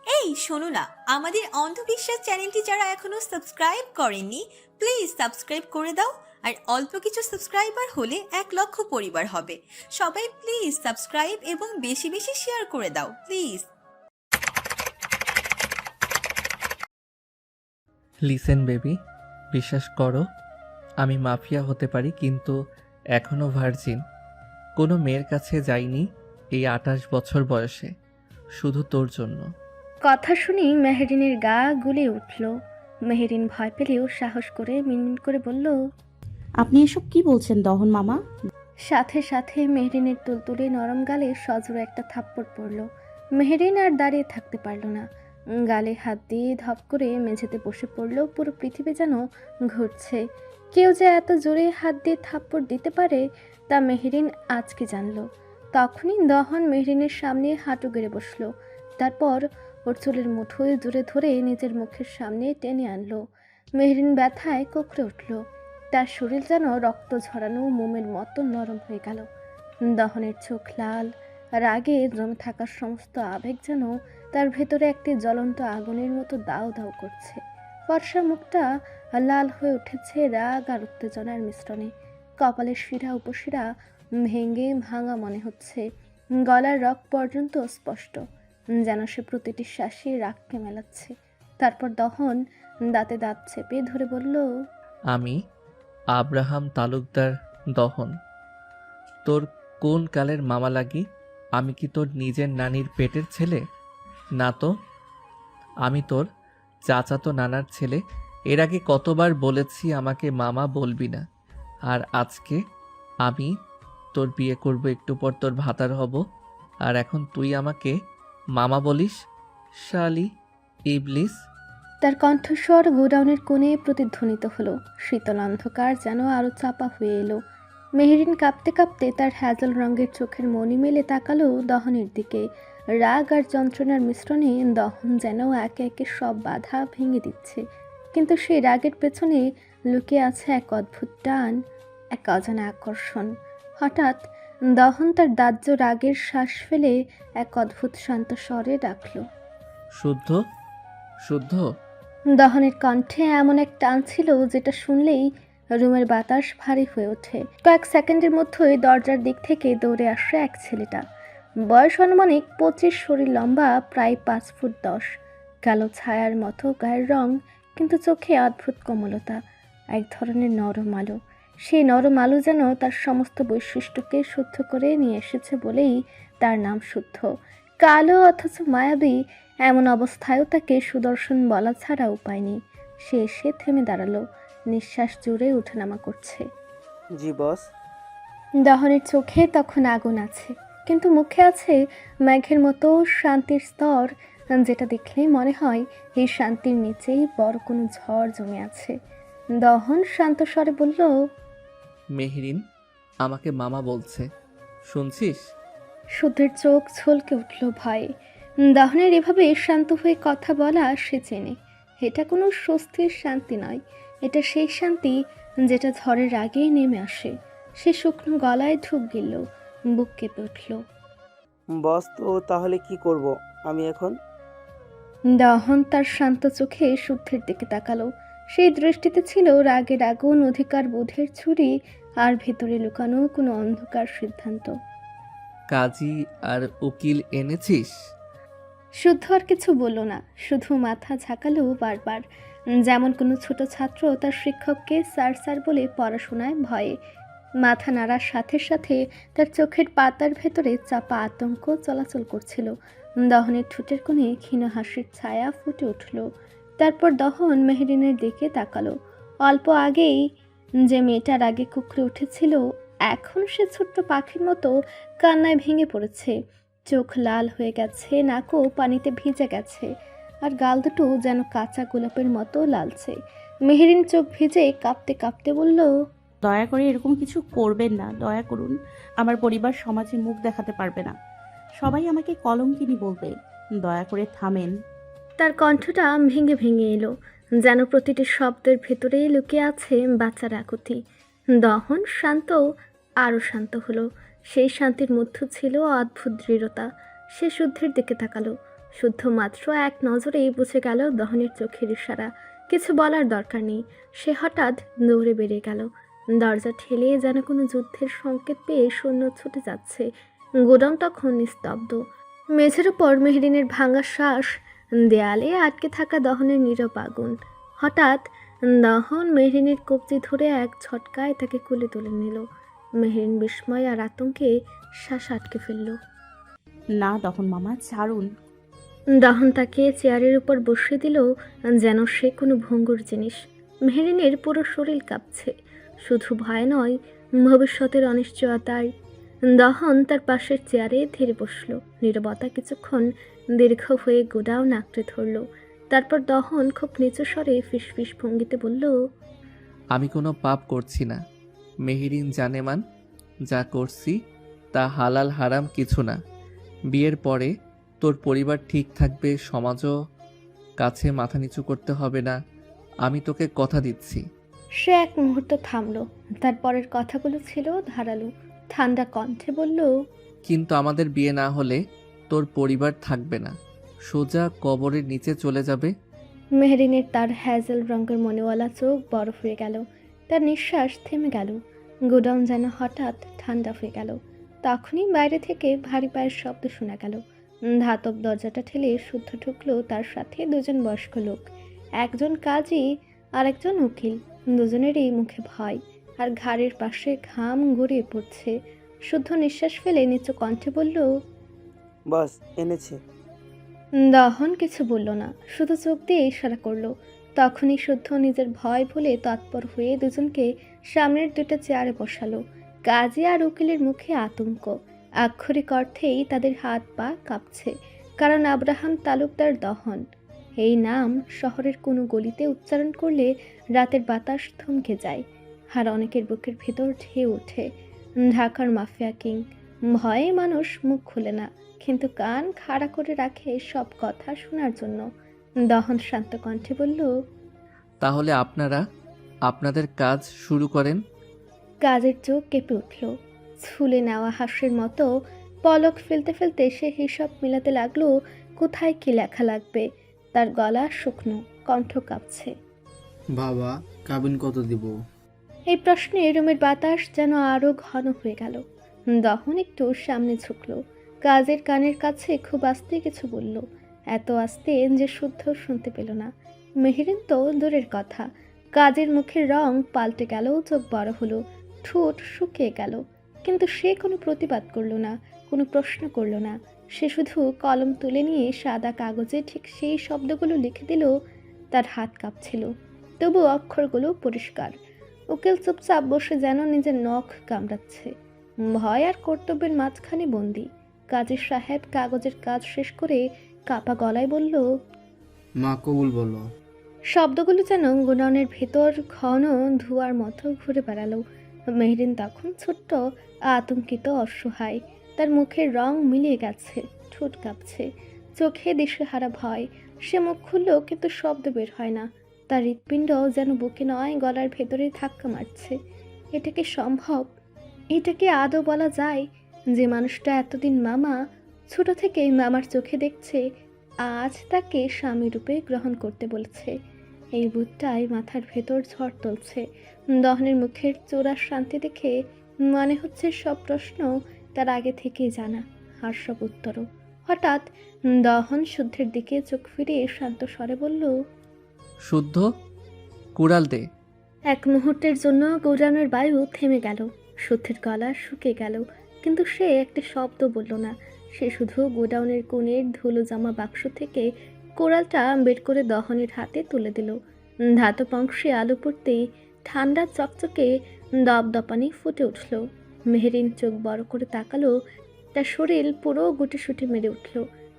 এই শোনো না, আমাদের অন্ধবিশ্বাস চ্যানেলটি যারা এখনো সাবস্ক্রাইব করেননি, প্লিজ সাবস্ক্রাইব করে দাও। আর অল্প কিছু সাবস্ক্রাইবার হলে 1 লক্ষ পরিবার হবে। সবাই প্লিজ সাবস্ক্রাইব এবং বেশি বেশি শেয়ার করে দাও প্লিজ। লিসেন বেবি, বিশ্বাস করো, আমি মাফিয়া হতে পারি কিন্তু এখনো ভার্জিন। কোনো মেয়ের কাছে যাইনি এই 28 বছর বয়সে, শুধু তোর জন্য। কথা শুনেই মেহেরিনের গা গুলে উঠল। মেহেরিন ভয় পেলেও সাহস করে মিনমিন করে বলল। আপনি এসব কি বলছেন দহন মামা? সাথে সাথে মেহেরিনের তুলতুলে নরম গালে সজোরে একটা থাপ্পড় পড়ল। মেহেরিন আর দাঁড়িয়ে থাকতে পারল না, গালে হাত দিয়ে ধপ করে মেঝেতে বসে পড়ল। পুরো পৃথিবী যেন ঘুরছে। কেউ যে এত জোরে হাত দিয়ে থাপ্পড় দিতে পারে তা মেহেরিন আজকে জানলো। তখনই দহন মেহেরিনের সামনে হাঁটু গেড়ে বসলো। তারপর ওর চুলের মুঠোয় জোরে ধরে নিজের মুখের সামনে টেনে আনলো। মেহেরিন ব্যথায় কুঁকড়ে উঠল। তার শরীর যেন রক্ত ঝরানো মোমের মতো নরম হয়ে গেল। দহনের চোখ লাল, রাগে জমে থাকা সমস্ত আবেগ যেন তার ভেতরে একটি জ্বলন্ত আগুনের মতো দাউ দাউ করছে। ফর্সা মুখটা লাল হয়ে উঠেছে রাগ আর উত্তেজনার মিশ্রণে। কপালের শিরা উপশিরা ভেঙে ভাঙা মনে হচ্ছে। গলার রগ পর্যন্ত স্পষ্ট, যেন সে প্রতিটি শ্বাসে রাগকে মেলাচ্ছে। তারপর দহন দাঁতে দাঁত চেপে ধরে বলল, আমি আব্রাহাম তালুকদার দহন। তোর কোন কালের মামা লাগি? আমি কি তোর নিজের নানির পেটের ছেলে? না তো, আমি তোর চাচাতো নানার ছেলে। এর আগে কতবার বলেছি আমাকে মামা বলবি না, আর আজকে আমি তোর বিয়ে করব, একটু পর তোর ভাতার হব, আর এখন তুই আমাকে মামা বলিস? শালি, ইবলিস। তার কণ্ঠস্বর গোডাউনের কোণে প্রতিধ্বনিত হলো। শীতল অন্ধকার যেন আরো চাপা হয়ে এলো। মেহেরিন কাঁপতে কাঁপতে তার হ্যাজল রঙের চোখের মনি মেলে তাকালো দহনের দিকে। রাগ আর যন্ত্রণার মিশ্রণে দহন যেন একে একে সব বাধা ভেঙে দিচ্ছে। কিন্তু সেই রাগের পেছনে লুকিয়ে আছে এক অদ্ভুত টান, এক অজানা আকর্ষণ। হঠাৎ দহন তার দাহ্য রাগের শ্বাস ফেলে এক অদ্ভুত শান্ত স্বরে ডাকলো, শুদ্ধ, শুদ্ধ। দহনের কণ্ঠে এমন এক টান ছিল যেটা শুনলেই রুমের বাতাস ভারী হয়ে ওঠে। কয়েক সেকেন্ডের মধ্যেই দরজার দিক থেকে দৌড়ে আসে এক ছেলেটা। বয়স আনুমানিক 25, শরীর লম্বা প্রায় 5 ফুট 10, কালো ছায়ার মতো গায়ের রং, কিন্তু চোখে অদ্ভুত কোমলতা, এক ধরনের নরম আলো। সেই নরম আলো যেন তার সমস্ত বৈশিষ্ট্যকে শুদ্ধ করে নিয়ে এসেছে বলেই তার নাম শুদ্ধ। কালো অথচ মায়াবী, এমন অবস্থায়ও তাকে সুদর্শন বলা ছাড়া উপায় নেই। সে এসে থেমে দাঁড়ালো, নিঃশ্বাস জুড়ে ওঠানামা করছে। জি বস। দহনের চোখে তখন আগুন আছে, কিন্তু মুখে আছে মেঘের মতো শান্তির স্তর, যেটা দেখলে মনে হয় এই শান্তির নিচেই বড় কোনো ঝড় জমে আছে। দহন শান্ত স্বরে বলল, মেহরিন আমাকে মামা বলছে, শুনছিস? শুদ্ধের চোখ ছলকে উঠল ভয়ে। দহনের এভাবে শান্ত হয়ে কথা বলা সে চেনে। এটা কোনো স্বস্তির শান্তি নয়, এটা সেই শান্তি যেটা ঝড়ের আগেই নেমে আসে। সে শুকনো গলায় ঢুক গেল, বুক কেঁপে উঠল। বস, তো তাহলে কি করব আমি এখন? দহন তার শান্ত চোখে শুদ্ধের দিকে তাকালো। সেই দৃষ্টিতে ছিল রাগের আগুন, অধিকার বোধের ছুরি, আর ভেতরে লুকানো কোনো অন্ধকার সিদ্ধান্ত। কাজী আর উকিল এনেছিস? শুদ্ধ আর কিছু বলল না, শুধু মাথা ঝাঁকালো বারবার, যেমন কোনো ছোট ছাত্র তার শিক্ষককে স্যার স্যার বলে পড়াশোনায় ভয়ে। মাথা নাড়ার সাথে সাথে তার চোখের পাতার ভেতরে চাপা আতঙ্ক চলাচল করছিল। দহনের ঠোঁটের কোণে ক্ষীণ হাসির ছায়া ফুটে উঠল। তারপর দহন মেহেরিনের দিকে তাকালো। অল্প আগেই যে মেয়েটার আগে কুকড়ে উঠেছিল, এখন সে ছোট্ট পাখির মতো কান্নায় ভেঙে পড়েছে। চোখ লাল হয়ে গেছে, নাকও পানিতে ভিজে গেছে, আর গাল দুটো যেন কাঁচা গোলাপের মতো লালছে। মেহেরিন চোখ ভিজে কাঁপতে কাঁপতে বলল, দয়া করে এরকম কিছু করবেন না, দয়া করুন। আমার পরিবার সমাজে মুখ দেখাতে পারবে না, সবাই আমাকে কলঙ্কিনী বলবে। দয়া করে থামেন। তার কণ্ঠটা ভেঙে ভেঙে এলো, যেন প্রতিটি শব্দের ভেতরে লুকিয়ে আছে বাচ্চার আকুতি। দহন শান্ত, আরও শান্ত হলো। সেই শান্তির মধ্যে ছিল অদ্ভুত দৃঢ়তা। সে শুদ্ধের দিকে তাকালো। শুদ্ধ মাত্র এক নজরেই বুঝে গেল দহনের চোখের ইশারা। কিছু বলার দরকার নেই, সে হঠাৎ দৌড়ে বেরিয়ে গেল। দরজা ঠেলে যেন কোনো যুদ্ধের সংকেত পেয়ে সৈন্য ছুটে যাচ্ছে। গোডাউন তখন নিস্তব্ধ। মেঝের উপর মেহরিনের ভাঙা শ্বাস, দেয়ালে আটকে থাকা দহনের নীরব আগুন। হঠাৎ দহন মেহরিনের কবজি ধরে এক ঝটকায় তাকে কোলে তুলে নিল। মেহরিন বিস্ময় আর আতঙ্কে শ্বাস আটকে ফেলল। না দহন মামা, ছাড়ুন। দহন তাকে চেয়ারের উপর বসিয়ে দিল যেন সে কোনো ভঙ্গুর জিনিস। মেহরিনের পুরো শরীর কাঁপছে, শুধু ভয় নয়, ভবিষ্যতের অনিশ্চয়তার। দহন তার পাশের চেয়ারে ধীরে বসল। নীরবতা কিছুক্ষণ দীর্ঘ হয়ে গোডাউন আঁকড়ে ধরল। তারপর দহন খুব নিচু স্বরে ফিসফিস ভঙ্গিতে বলল, আমি কোনো পাপ করছি না মেহেরিন জানেমান। যা করছি তা হালাল হারাম কিছু না। বিয়ের পরে তোর পরিবার ঠিক থাকবে, সমাজও কাছে মাথা নিচু করতে হবে না, আমি তোকে কথা দিচ্ছি। সে এক মুহূর্ত থামল। তারপরের কথাগুলো ছিল ধারালো। ঠান্ডা কণ্ঠে বলল, কিন্তু আমাদের বিয়ে না হলে তোর পরিবার থাকবে না, সোজা কবরের নিচে চলে যাবে। মেহরিনের তার হ্যাজেল রঙের মনেওয়ালা চোখ বরফ হয়ে গেল। তার নিঃশ্বাস থেমে গেল। গোডাউন যেন হঠাৎ ঠান্ডা হয়ে গেল। তখনই বাইরে থেকে ভারী পায়ের শব্দ শোনা গেল। ধাতব দরজাটা ঠেলে শুদ্ধ ঢুকলো, তার সাথে দুজন বয়স্ক লোক, একজন কাজী আর একজন উকিল। দুজনেরই মুখে ভয় আর ঘাড়ের পাশে ঘাম গড়িয়ে পড়ছে। শুদ্ধ নিঃশ্বাস ফেলে নিচু কণ্ঠে বলল, বাস এনেছে। দহন কিছু বলল না, শুধু চোখ দিয়ে ইশারা করলো। তখনই শুদ্ধ নিজের ভয় ভুলে তৎপর হয়ে দুজনকে সামনের দুটো চেয়ারে বসালো। কাজী আর উকিলের মুখে আতঙ্ক, আক্ষরিক অর্থেই তাদের হাত পা কাঁপছে। কারণ আব্রাহাম তালুকদার দহন, এই নাম শহরের কোনো গলিতে উচ্চারণ করলে রাতের বাতাস থমকে যায় আর অনেকের বুকের ভেতর ঢেউ ওঠে। ঢাকার মাফিয়া কিং, ভয়ে মানুষ মুখ খোলে না, কিন্তু কান খাড়া করে রাখে সব কথা শোনার জন্য। দহন শান্ত কণ্ঠে বলল, তাহলে আপনারা আপনাদের কাজ শুরু করেন। কাজের চোখ কেঁপে উঠল। ছুলে নেওয়া হাঁসের মতো পলক ফেলতে ফেলতে সে হিসাব মিলাতে লাগলো কোথায় কি লেখা লাগবে। তার গলা শুকনো, কণ্ঠ কাঁপছে। বাবা, কাবিন কত দিব? এই প্রশ্নে রুমের বাতাস যেন আরো ঘন হয়ে গেল। দহন একটু সামনে ঝুঁকল। কাজের কানের কাছে খুব আস্তে কিছু বলল, এত আস্তে যে শুদ্ধ শুনতে পেল না। মেহেরিন তো দূরের কথা, কাজের মুখের রং পাল্টে গেল, চোখ বড় হলো, ঠোঁট শুকিয়ে গেল। কিন্তু সে কোনো প্রতিবাদ করল না, কোনো প্রশ্ন করল না। সে শুধু কলম তুলে নিয়ে সাদা কাগজে ঠিক সেই শব্দগুলো লিখে দিল। তার হাত কাঁপছিল, তবু অক্ষরগুলো পরিষ্কার। উকিল চুপচাপ বসে যেন নিজের নখ কামড়াচ্ছে, ভয় আর কর্তব্যের মাঝখানে বন্দি। কাজী সাহেব কাগজের কাজ শেষ করে কাপা গলায় বলল, মা কবুল বলো। শব্দগুলো যেন গোডাউনের ভেতর ঘন ধোঁয়ার মতো ঘুরে বেড়ালো। মেহরিন তখন ছোট্ট, আতঙ্কিত, অসহায়। তার মুখের রং মিলিয়ে গেছে, ঠোঁট কাঁপছে, চোখে দিশেহারা ভয়। সে মুখ খুলল কিন্তু শব্দ বের হয় না। তার হৃৎপিণ্ড যেন বুকে নয়, গলার ভেতরে ধাক্কা মারছে। এটা কি সম্ভব? এটা কি আদৌ বলা যায় যে মানুষটা এতদিন মামা, ছোট থেকেই মামার চোখে দেখছে, আজ তাকে স্বামী রূপে গ্রহণ করতে বলছে? এই বুধটায় মাথার ভেতর ঝড় তুলছে। দহনের মুখের চোরা শান্তি দেখে মনে হচ্ছে সব প্রশ্ন তার আগে থেকেই জানা, আর সব উত্তরও। হঠাৎ দহন শুদ্ধের দিকে চোখ ফিরিয়ে শান্ত স্বরে বলল, শুদ্ধ, কুড়াল দে। এক মুহূর্তের জন্য গোডাউনের বায়ু থেমে গেল, শুদ্ধের গলা শুকিয়ে গেল। কিন্তু সে একটি শব্দ বলল না। সে শুধু গোডাউনের কোণের ধুলো জামা বাক্স থেকে কোড়ালটা বের করে দহনের হাতে তুলে দিল। ধাতব অংশে আলো পড়তেই ঠান্ডা চকচকে দপদপানি ফুটে উঠল। মেহরিন চোখ বড় করে তাকালো। তার শরীর পুরো গুটিসুটি মেরে উঠল।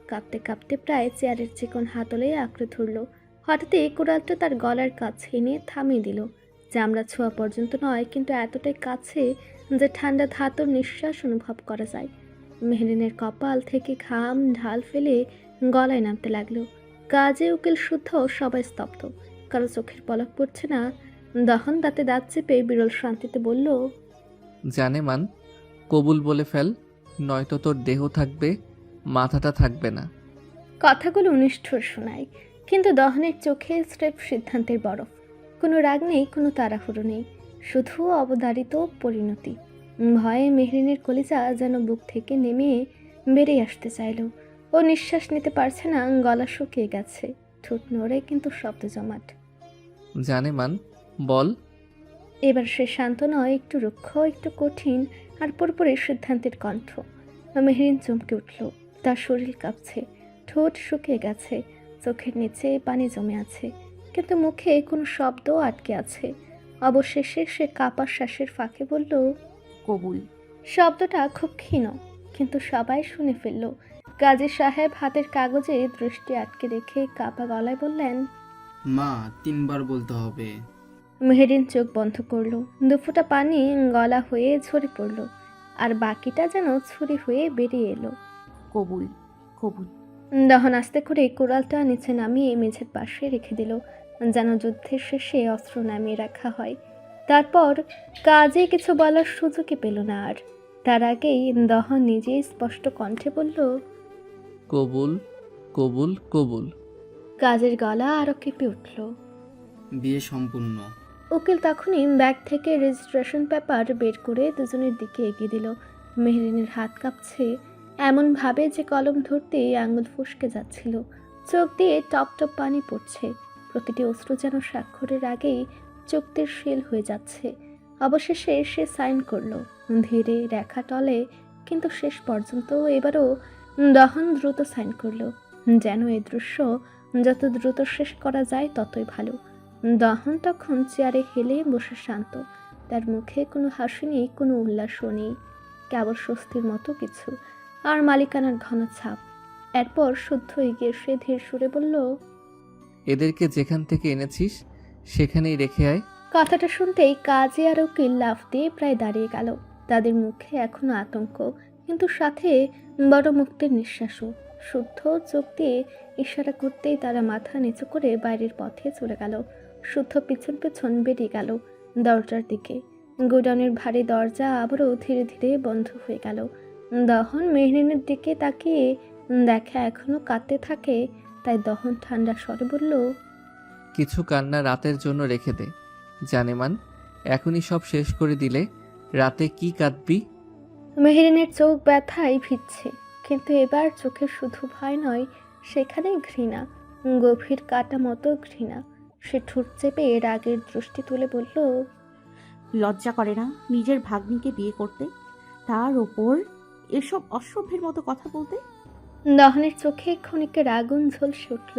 কাঁপতে কাঁপতে প্রায় চেয়ারের চিকন হাতলে আঁকড়ে ধরল। হঠাৎই কোড়ালটা তার গলার কাছে এনে থামিয়ে দিল। চামড়া ছোঁয়া পর্যন্ত নয়, কিন্তু এতটাই কাছে যে ঠান্ডা ধাতুর নিঃশ্বাস অনুভব করা যায়। মেহরিনের কপাল থেকে ঘাম ঢাল ফেলে গলায় নামতে লাগলো। কাজে উকিল শুদ্ধ সবাই স্তব্ধ, কারো চোখের পলক পড়ছে না। দহন দাঁতে দাঁত চেপে বিরল শান্তিতে বলল, জানেমান, কবুল বলে ফেল, নয়তো তোর দেহ থাকবে, মাথাটা থাকবে না। কথাগুলো নিষ্ঠুর শোনায়, কিন্তু দহনের চোখে স্রেফ সিদ্ধান্তের বরফ। কোনো রাগ নেই, কোনো তাড়াহুড়ো নেই, শুধু অবধারিত পরিণতি। ভয়ে মেহরিনের কলিজা যেন বুক থেকে নেমে বেরিয়ে আসতে চাইল। ও নিঃশ্বাস নিতে পারছে না, গলা শুকিয়ে গেছে, ঠোঁট নড়ে কিন্তু শব্দ জমাট। জানেমান, বল। এবার সে শান্ত নয়, একটু রুক্ষ, একটু কঠিন, আর পুরোপুরি সিদ্ধান্তের কণ্ঠ। মেহরিন চমকে উঠল, তার শরীর কাঁপছে, ঠোঁট শুকিয়ে গেছে, চোখের নিচে পানি জমে আছে, কিন্তু মুখে কোনো শব্দ আটকে আছে। অবশেষে সে কাপা শ্বাসের ফাঁকে বলল, কবুল। শব্দটা খুব ক্ষীণ, কিন্তু সবাই শুনে ফেলল। কাজী সাহেব হাতের কাগজে দৃষ্টি আটকে রেখে কাপা গলায় বললেন, মা 3বার বলতে হবে। মেহেরিন চোখ বন্ধ করল, দুফোঁটা পানি গলা হয়ে ঝরে পড়ল, আর বাকিটা যেন ছুরি হয়ে বেরিয়ে এলো। কবুল, কবুল। দহন আস্তে করে কোড়ালটা নিচে নামিয়ে মেঝের পাশে রেখে দিল, যেন যুদ্ধের শেষে অস্ত্র নামিয়ে রাখা হয়। তারপর কাজে কিছু বলার সুযোগই পেল না আর। তার আগেই দহন নিজেই স্পষ্ট কণ্ঠে বলল, কবুল, কবুল, কবুল। কাজের গলা আরও কেঁপে উঠল। বিয়ে সম্পূর্ণ। উকিল তখনই ব্যাগ থেকে রেজিস্ট্রেশন পেপার বের করে দুজনের দিকে এগিয়ে দিল। মেহরিনের হাত কাঁপছে এমনভাবে যে কলম ধরতেই আঙুল ফসকে যাচ্ছিল, চোখ দিয়ে টপ টপ পানি পড়ছে, প্রতিটি অশ্রু যেন স্বাক্ষরের আগেই চুক্তির শিল হয়ে যাচ্ছে। অবশেষে সে সাইন করলো, ধীরে রেখা টলে, কিন্তু শেষ পর্যন্ত এবারও দহন দ্রুত সাইন করলো, যেন এই দৃশ্য যত দ্রুত শেষ করা যায় ততই ভালো। দহন তখন চেয়ারে হেলে বসে শান্ত, তার মুখে কোনো হাসি নেই, কোনো উল্লাসও নেই, কেবল স্বস্তির মতো কিছু, আর মালিকানার ঘন ছাপ। এরপর শুদ্ধ এগিয়ে সে ধীর সুরে বলল, এদেরকে যেখান থেকে এনেছিস সেখানেই রেখে আয়। কথাটা শুনতেই কাজে আর উকিল লাফ দিয়ে প্রায় দাঁড়িয়ে গেল। তাদের মুখে এখনো আতঙ্ক, কিন্তু সাথে বড় মুক্তির নিঃশ্বাসও। শুদ্ধ চোখ দিয়ে ইশারা করতেই তারা মাথা নিচু করে বাইরের পথে চলে গেল। শুদ্ধ পিছন পিছন বেরিয়ে গেল দরজার দিকে। গোডাউনের ভারী দরজা আবারও ধীরে ধীরে বন্ধ হয়ে গেল। দহন মেহরিনের দিকে তাকিয়ে দেখা এখনো কাঁদতে থাকে, তাই দহন ঠান্ডা স্বরে বলল, কিছু কান্না রাতের জন্য রেখে দে। জানেমান, এখনই সব শেষ করে দিলে রাতে কি কাঁদবি? মেহরিনের চোখ ব্যথায় ভিজছে, কিন্তু এবার চোখে শুধু ভয় নয়, সেখানে ঘৃণা, গভীর কাটা মতো ঘৃণা। সে ঠোঁট চেপে রাগের দৃষ্টি তুলে বলল, লজ্জা করে না নিজের ভাগ্নিকে বিয়ে করতে, তার ওপর এসব অসভ্যের মতো কথা বলতে? দহনের চোখে ক্ষণিকের আগুন ঝলসে উঠল,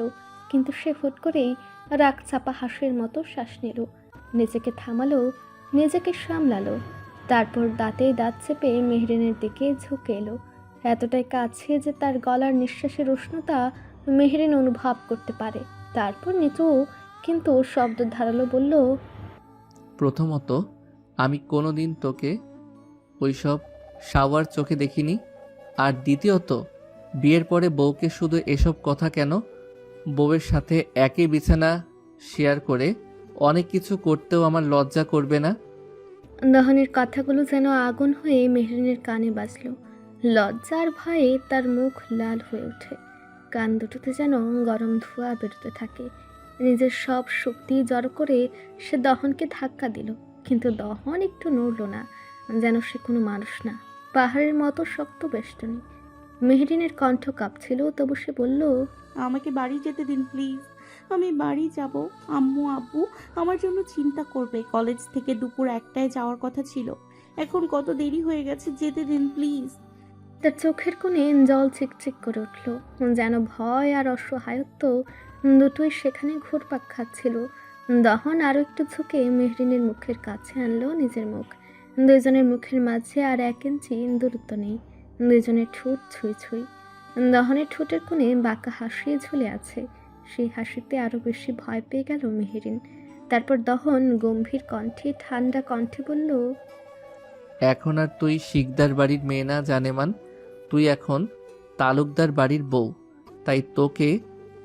কিন্তু সে হুট করেই রাগ চাপা হাসির মতো শ্বাস নিল, নিজেকে থামালো, নিজেকে সামলালো। তারপর দাঁতে দাঁত চেপে মেহরিনের দিকে ঝুঁকে এলো, এতটাই কাছে যে তার গলার নিঃশ্বাসের উষ্ণতা মেহরিন অনুভব করতে পারে। তারপর নিচু কিন্তু শব্দ ধারালো বলল, প্রথমত, আমি কোনোদিন তোকে ওইসব শাওয়ার চোখে দেখিনি। আর দ্বিতীয়ত, বিয়ের পরে বউকে শুধু এসব কথা কেন? বউয়ের সাথে একই বিছানা শেয়ার করে অনেক কিছু করতেও আমার লজ্জা করবে না? দহনের কথাগুলো যেন আগুন হয়ে মেহরিনের কানে বাজল। লজ্জার ভয়ে তার মুখ লাল হয়ে ওঠে, কান দুটোতে যেন গরম ধোঁয়া বেরোতে থাকে। নিজের সব শক্তি জড়ো করে সে দহনকে ধাক্কা দিল, কিন্তু দহন একটু নড়ল না, যেন সে কোনো মানুষ না, পাহাড়ের মতো শক্ত বেষ্টনী। মেহরিনের কণ্ঠ কাঁপছিল, তবু সে বলল, আমাকে বাড়ি যেতে দিন প্লিজ, আমি বাড়ি যাব। আম্মু আব্বু আমার জন্য চিন্তা করবে। কলেজ থেকে দুপুর 1টায় যাওয়ার কথা ছিল, এখন কত দেরি হয়ে গেছে, যেতে দিন প্লিজ। তার চোখের কোণে জল চিকচিক করে উঠল, যেন ভয় আর অসহায়ত্ব দুটোই সেখানে ঘুরপাক খাচ্ছিল। দহন আরও একটু ঝুঁকে মেহরিনের মুখের কাছে আনলো নিজের মুখ। দুজনের মুখের মাঝে আর 1 ইঞ্চি দূরত্ব নেই, দুজনের ঠোঁট ছুঁই ছুঁই। দহনের ঠোঁটের কোণে বাঁকা হাসি ঝুলে আছে, সেই হাসিতে আরও বেশি ভয় পেয়ে গেল মেহরিন। তারপর দহন গম্ভীর কণ্ঠে, ঠান্ডা কণ্ঠে বলল, এখন আর তুই শিকদার বাড়ির মেয়ে না জানেমান, তুই এখন তালুকদার বাড়ির বউ, তাই তোকে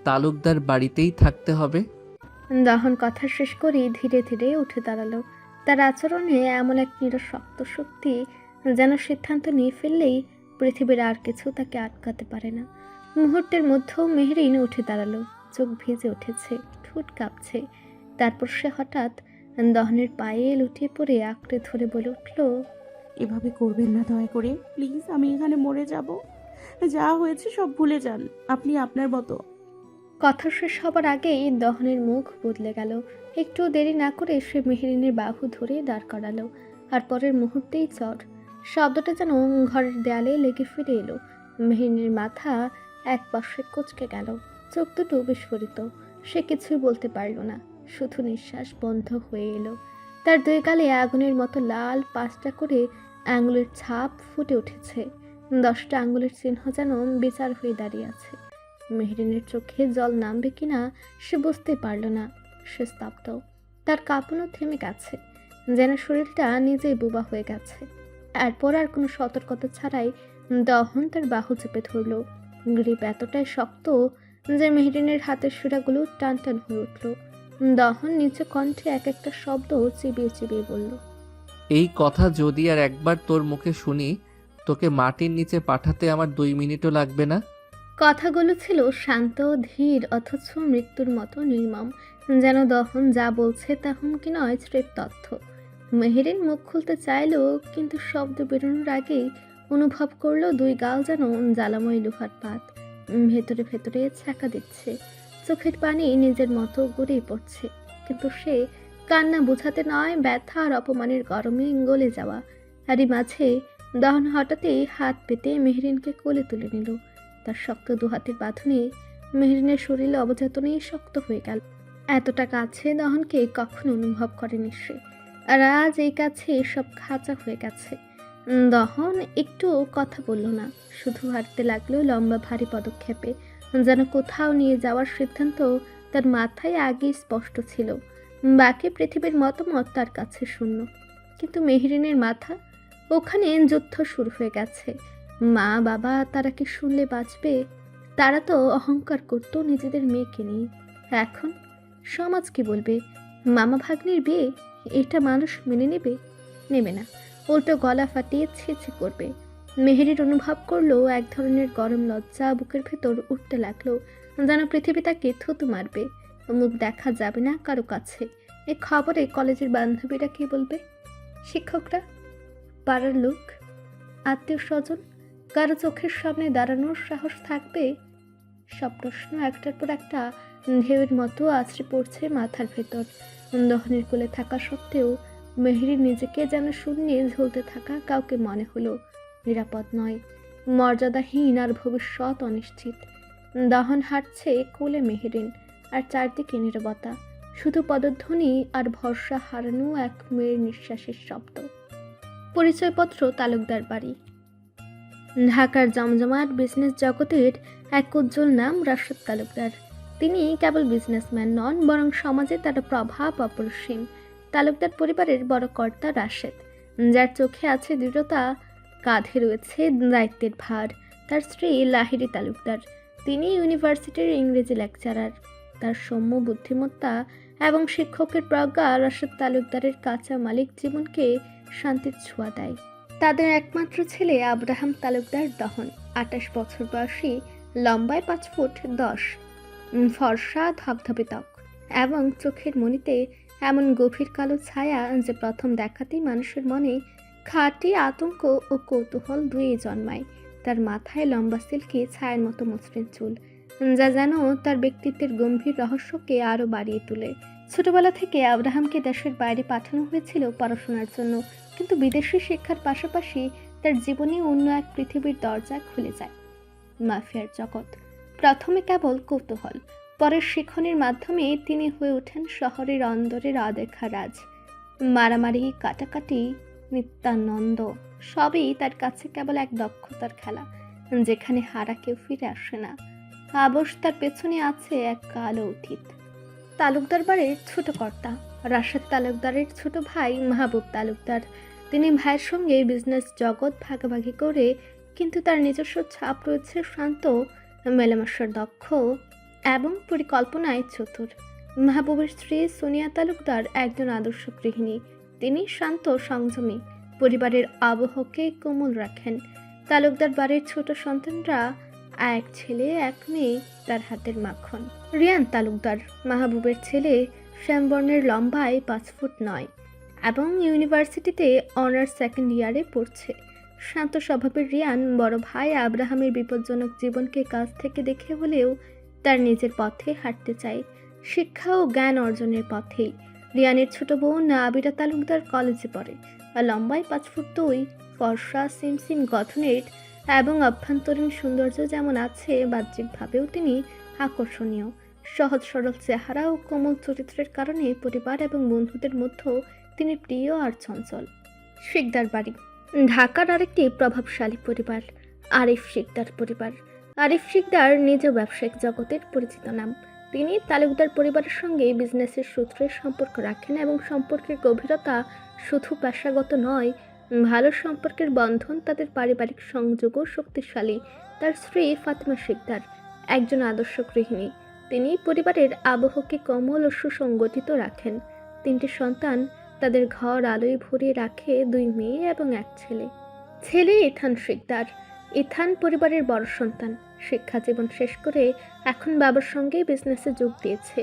তালুকদার বাড়িতেই থাকতে হবে। দহন কথা শেষ করে ধীরে ধীরে উঠে দাঁড়ালো। তার আচরণে এমন এক নিরশক্ত শক্তি, যেন সিদ্ধান্ত নিয়ে ফেললেই পৃথিবীর আর কিছু তাকে আটকাতে পারে না। মুহূর্তের মধ্যেও মেহরিন উঠে দাঁড়ালো, চোখ ভিজে উঠেছে, ঠোঁট কাঁপছে। তারপর সে হঠাৎ দহনের পায়ে লুটিয়ে পড়ে আঁকড়ে ধরে বলে উঠল, এভাবে করবেন না দয়া করে প্লিজ, আমি এখানে মরে যাব। যা হয়েছে সব ভুলে যান, আপনি আপনার মতো। কথা শেষ হবার আগেই দহনের মুখ বদলে গেল। একটু দেরি না করে সে মেহরিনের বাহু ধরে দাঁড় করালো, আর পরের মুহূর্তেই চর শব্দটা যেন ঘরের দেয়ালে লেগে ফিরে এলো। মেহরিনের মাথা এক পাশে কুঁচকে গেল, চোখ দুটো বিস্ফোরিত। সে কিছুই বলতে পারল না, শুধু নিঃশ্বাস বন্ধ হয়ে এলো। তার দুই গালে আগুনের মতো লাল 5টা করে আঙুলের ছাপ ফুটে উঠেছে। 10টা আঙুলের চিহ্ন যেন বিচার হয়ে দাঁড়িয়ে আছে। মেহরিনের চোখে জল নামবে কিনা সে বুঝতে পারল না। সে স্তব্ধ, তার কাঁপানো থেমে গেছে, যেন শরীরটা নিজেই বোবা হয়ে গেছে। এরপর আর কোনো সতর্কতা ছাড়াই দহন তার বাহু চেপে ধরল। গ্রিপ এতটাই শক্ত যে মেহরিনের হাতের শিরাগুলো টান টান হয়ে উঠল। দহন নিচে কণ্ঠে এক একটা শব্দ চিবিয়ে চিবিয়ে বলল, এই কথা যদি আর একবার তোর মুখে শুনি, তোকে মাটির নিচে পাঠাতে আমার 2 মিনিটও লাগবে না। কথাগুলো ছিল শান্ত, ধীর, অথচ মৃত্যুর মতো নির্মম। যেন দহন যা বলছে তা হুমকি নয়, স্রেফ তথ্য। মেহেরিন মুখ খুলতে চাইলো, কিন্তু শব্দ বেরোনোর আগেই অনুভব করলো 2 গাল যেন জ্বালাময় লোহার পাত, ভেতরে ভেতরে ছ্যাঁকা দিচ্ছে। চোখের পানি নিজের মতো গড়িয়ে পড়ছে, কিন্তু সে কান্না বোঝাতে নয়, ব্যথা আর অপমানের গরমে গলে যাওয়া। আরই মাঝে দহন হঠাৎই হাত পেতে মেহরিনকে কোলে তুলে নিল। তার শক্ত 2 হাতের বাঁধনে মেহরিনের শরীর অবচেতনেই শক্ত হয়ে গেল। এতটা কাছে দহনকে কখনো অনুভব করেনি সে, আর আজ এই কাছে সব খাঁচা হয়ে গেছে। দহন একটু কথা বলল না, শুধু হাঁটতে লাগলো লম্বা ভারী পদক্ষেপে, যেন কোথাও নিয়ে যাওয়ার সিদ্ধান্ত তার মাথায় আগেই স্পষ্ট ছিল। বাকি পৃথিবীর মতামত তার কাছে শূন্য, কিন্তু মেহরিনের মাথা, ওখানে যুদ্ধ শুরু হয়ে গেছে। মা বাবা তারা কি শুনলে বাঁচবে? তারা তো অহংকার করতো নিজেদের মেয়েকে নিয়ে। এখন সমাজ কি বলবে? মামা ভাগ্নির বিয়ে, এটা মানুষ মেনে নেবে? নেবে না, উল্টো গলা ফাটিয়ে ছি করবে। মেহেরির অনুভব করলো এক ধরনের গরম লজ্জা বুকের ভেতর উঠতে লাগলো, যেন পৃথিবী তাকে থুতু মারবে। মুখ দেখা যাবে না কারো কাছে। এ খবরে কলেজের বান্ধবীরা কি বলবে? শিক্ষকরা? পাড়ার লোক? আত্মীয় স্বজন? কারো চোখের সামনে দাঁড়ানোর সাহস থাকবে? সব প্রশ্ন একটার পর একটা ঢেউয়ের মতো আছড়ে পড়ছে মাথার ভেতর। দহনের কোলে থাকা সত্ত্বেও মেহেরি নিজেকে যেন শূন্যে ঝুলতে থাকা কাউকে মনে হলো। নিরাপদ নয়, মর্যাদাহীন, আর ভবিষ্যৎ অনিশ্চিত। দহন হাঁটছে, কোলে মেহেরিন, আর চারদিকে নীরবতা, শুধু পদধ্বনি আর ভরসা হারানো এক মেয়ের নিঃশ্বাসের শব্দ। পরিচয়পত্র তালুকদার বাড়ি। ঢাকার জমজমাট বিজনেস জগতের এক উজ্জ্বল নাম রাশেদ তালুকদার। তিনি কেবল বিজনেসম্যান নন, বরং সমাজে তার প্রভাব অপরিসীম। তালুকদার পরিবারের বড় কর্তা রাশেদ, যার চোখে আছে দৃঢ়তা, কাঁধে রয়েছে দায়িত্বের ভার। তার স্ত্রী লাহিড়ী তালুকদার, তিনি ইউনিভার্সিটির ইংরেজি লেকচারার। তার সৌম্য বুদ্ধিমত্তা এবং শিক্ষকের প্রজ্ঞা রাশেদ তালুকদারের কাঁচা মালিক জীবনকে শান্তির ছোঁয়া দেয়। তাদের একমাত্র ছেলে আব্রাহাম তালুকদার দহন, 28 বছর বয়সী, লম্বায় 5 ফুট 10, ফর্সা ধবধবে ত্বক এবং চোখের মণিতে এমন গভীর কালো ছায়া যে প্রথম দেখাতেই মানুষের মনে খাঁটি আতঙ্ক ও কৌতূহল দুইই জন্মায়। তার মাথায় লম্বা সিল্কি ছায়ার মতো মসৃণ চুল, যা যেন তার ব্যক্তিত্বের গম্ভীর রহস্যকে আরও বাড়িয়ে তোলে। ছোটবেলা থেকে আব্রাহামকে দেশের বাইরে পাঠানো হয়েছিল পড়াশোনার জন্য, কিন্তু বিদেশি শিক্ষার পাশাপাশি তার জীবনে অন্য এক পৃথিবীর দরজা খুলে যায়। মাফিয়ার জগৎ। প্রথমে কেবল কৌতূহল, পরের শিক্ষণের মাধ্যমে তিনি হয়ে ওঠেন শহরের অন্দরের অদেখা রাজ। মারামারি, কাটাকাটি, নিত্যানন্দ, সবই তার কাছে কেবল এক দক্ষতার খেলা, যেখানে হারা কেউ ফিরে আসে না। আবশ তার পেছনে আছে এক কালো অতীত। তালুকদার বাড়ির ছোট কর্তা রাশেদ তালুকদারের ছোট ভাই মাহবুব তালুকদার। তিনি ভাইয়ের সঙ্গে বিজনেস জগৎ ভাগাভাগি করে, কিন্তু তার নিজস্ব ছাপ রয়েছে, শান্ত, মেলামেশার দক্ষ এবং পরিকল্পনায় চতুর। মাহবুবের স্ত্রী সোনিয়া তালুকদার একজন আদর্শ গৃহিণী। তিনি শান্ত, সংযমী, পরিবারের আবহকে কোমল রাখেন। তালুকদার বাড়ির ছোট সন্তানরা এক ছেলে এক মেয়ে, তার হাতের মাখন। রিয়ান তালুকদার মাহবুবের ছেলে, শ্যামবর্ণের, লম্বায় 5 ফুট 9 এবং ইউনিভার্সিটিতে অনার্স সেকেন্ড ইয়ারে পড়ছে। শান্ত স্বভাবের রিয়ান বড় ভাই আব্রাহামের বিপজ্জনক জীবনকে কাছ থেকে দেখে হলেও তার নিজের পথে হাঁটতে চায়, শিক্ষা ও জ্ঞান অর্জনের পথেই। রিয়ানের ছোট বোন আবিরা তালুকদার কলেজে পড়ে আর লম্বায় 5 ফুট 2, ফর্সা সিমসিম গঠনের এবং অভ্যন্তরীণ সৌন্দর্য যেমন আছে, বাহ্যিকভাবেও তিনি আকর্ষণীয়। সহজ সরল চেহারা ও কোমল চরিত্রের কারণে পরিবার এবং বন্ধুদের মধ্যেও তিনি প্রিয় আর চঞ্চল। শিকদার বাড়ি ঢাকার আরেকটি প্রভাবশালী পরিবার, আরিফ শিকদার পরিবার। আরিফ শিকদার নিজেও ব্যবসায়িক জগতের পরিচিত নাম। তিনি তালুকদার পরিবারের সঙ্গে বিজনেসের সূত্রে সম্পর্ক রাখেন এবং সম্পর্কের গভীরতা শুধু পেশাগত নয়, ভালো সম্পর্কের বন্ধন তাদের পারিবারিক সংযোগও শক্তিশালী। তার স্ত্রী ফাতেমা শিকদার একজন আদর্শ গৃহিণী। তিনি পরিবারের আবহকে কোমল ও সুসংগঠিত রাখেন। 3টি সন্তান তাদের ঘর আলোয় ভরিয়ে রাখে, 2 মেয়ে এবং 1 ছেলে। ছেলে ইথান শিকদার। ইথান পরিবারের বড় সন্তান। শিক্ষা জীবন শেষ করে এখন বাবার সঙ্গে বিজনেসে যোগ দিয়েছে।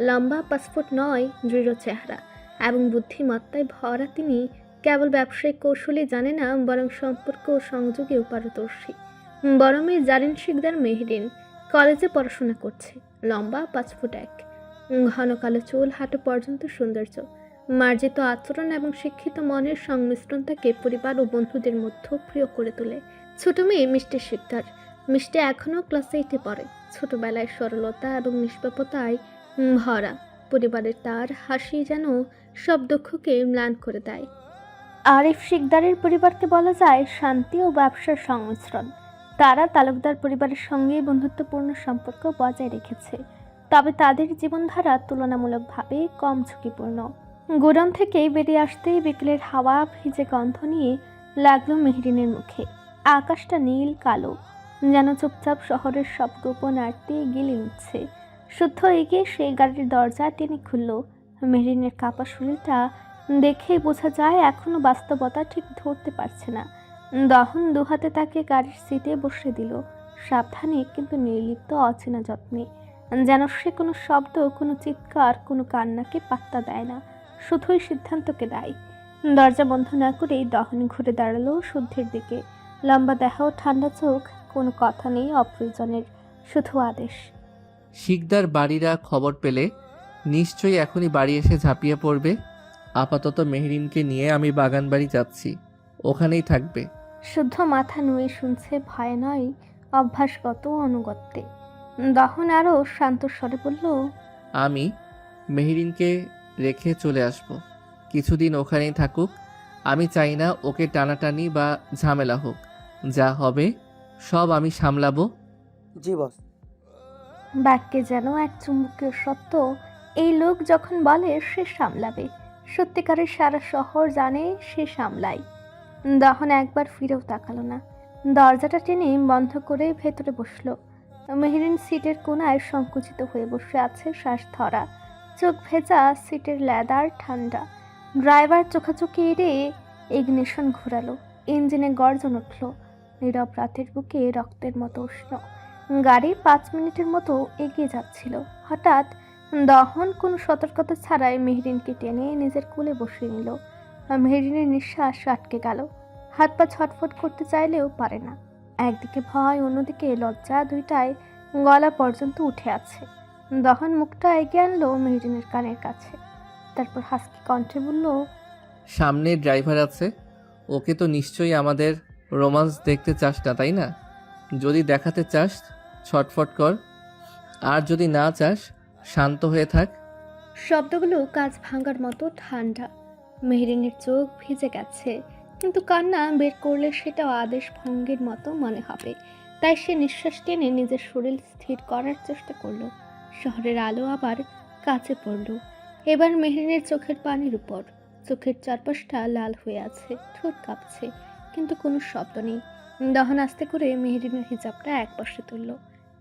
লম্বা 5 ফুট 9, দৃঢ় চেহারা এবং বুদ্ধিমত্তায় ভরা তিনি কেবল ব্যবসায়িক কৌশলই জানে না, বরং সম্পর্ক ও সংযোগেও পারদর্শী। বড় মেয়ে জারিন শিকদার মেহরিন কলেজে পড়াশোনা করছে। লম্বা 5 ফুট 1, ঘন কালো চুল হাঁটু পর্যন্ত সৌন্দর্য, মার্জিত আচরণ এবং শিক্ষিত মনের সংমিশ্রণ তাকে পরিবার ও বন্ধুদের মধ্যে প্রিয় করে তোলে। ছোট মেয়ে মিষ্টি শিকদার। মিষ্টি এখনও ক্লাস 8-এ পড়ে। ছোটবেলায় সরলতা এবং নিষ্পাপতায় ভরা। পরিবারের তার হাসি যেন সব দুঃখকে ম্লান করে দেয়। আরিফ শিকদারের পরিবারকে বলা যায় শান্তি ও ব্যবসার সংমিশ্রণ। তারা তালুকদার পরিবারের সঙ্গে বন্ধুত্বপূর্ণ সম্পর্ক বজায় রেখেছে, তবে তাদের জীবনধারা তুলনামূলকভাবে কম ঝুঁকিপূর্ণ। গোডাউন থেকে বেরিয়ে আসতেই বিকেলের হাওয়া ভিজে গন্ধ নিয়ে লাগলো মেহরিনের মুখে। আকাশটা নীল কালো, যেন চুপচাপ শহরের সব গোপন আরতি গিলে নিচ্ছে। শুদ্ধ এগিয়ে সেই গাড়ির দরজা টেনে খুলল। মেহরিনের কাপা শরীরটা দেখেই বোঝা যায় এখনো বাস্তবতা ঠিক ধরতে পারছে না। দহন দুহাতে তাকে গাড়ির সিটে বসে দিল, সাবধানে কিন্তু নির্লিপ্ত অচেনা যত্নে, যেন সে কোনো শব্দ, কোনো চিৎকার, কোনো কান্নাকে পাত্তা দেয় না, শুধুই সিদ্ধান্তকে দেয়। দরজা বন্ধ না করেই দহন ঘুরে দাঁড়ালো শুদ্ধের দিকে। লম্বা দেহ, ঠান্ডা চোখ, কোনো কথা নেই অপ্রয়োজনের, শুধু আদেশ। শিকদার বাড়িরা খবর পেলে নিশ্চয়ই এখনই বাড়ি এসে ঝাঁপিয়ে পড়বে। আপাতত মেহরিনকে নিয়ে আমি বাগান বাড়ি যাচ্ছি, ওখানেই থাকবে। শুদ্ধ মাথা নুয়ে শুনছে, ভয় নয়, অভ্যাসগত অনুগত্যে। দহন আরও শান্ত স্বরে বলল, আমি মেহরিনকে রেখে চলে আসব, কিছুদিন ওখানেই থাকুক। আমি চাই না ওকে টানাটানি বা ঝামেলা হোক। যা হবে সব আমি সামলাবো। জি বস। বাক্যে যেন এক চুম্বকীয় সত্য। এই লোক যখন বলে সে সামলাবে, সত্যিকারের সারা শহর জানে সে সামলায়। দহন একবার ফিরেও তাকালো না, দরজাটা টেনে বন্ধ করে ভেতরে বসলো। মেহরিন সিটের কোণায় সংকুচিত হয়ে বসে আছে, শ্বাস ধরা, চোখ ভেজা, সিটের লেদার ঠান্ডা। ড্রাইভার চোখাচোখি এড়ে ইগনিশন ঘোরালো, ইঞ্জিনে গর্জন উঠল। নীরব রাতের বুকে রক্তের মতো উষ্ণ। গাড়ি 5 মিনিটের মতো এগিয়ে যাচ্ছিল। হঠাৎ দহন কোনো সতর্কতা ছাড়াই মেহরিনকে টেনে নিজের কোলে বসিয়ে নিল। মেহরিনের নিঃশ্বাস আটকে গেল, হাত পা ছটফট করতে চাইলেও পারে না। একদিকে ভয়, অন্যদিকে লজ্জা, দুইটাই গলা পর্যন্ত উঠে আছে। দহন মুখটা এগিয়ে আনলো মেহরিনের কানের কাছে, তারপর হাসকি কণ্ঠে বলল, সামনে ড্রাইভার আছে, ওকে তো নিশ্চয়ই আমাদের রোমান্স দেখতে চাস না, তাই না? যদি দেখাতে চাস ছটফট কর, আর যদি না চাস শান্ত হয়ে থাক। শব্দগুলো কাঁচ ভাঙার মতো ঠান্ডা। মেহরিনের চোখ ভিজে গেছে, কিন্তু কান্না বের করলে সেটাও আদেশ ভঙ্গের মতো মনে হবে। তাই সে নিঃশ্বাস টেনে নিজের শরীর স্থির করার চেষ্টা করলো। শহরের আলো আবার কাছে পড়ল, এবার মেহরিনের চোখের পানির উপর। চোখের চারপাশটা লাল হয়ে আছে, ঠোঁট কাঁপছে, কিন্তু কোনো শব্দ নেই। দহন আস্তে করে মেহরিনের হিজাবটা একপাশে তুলল।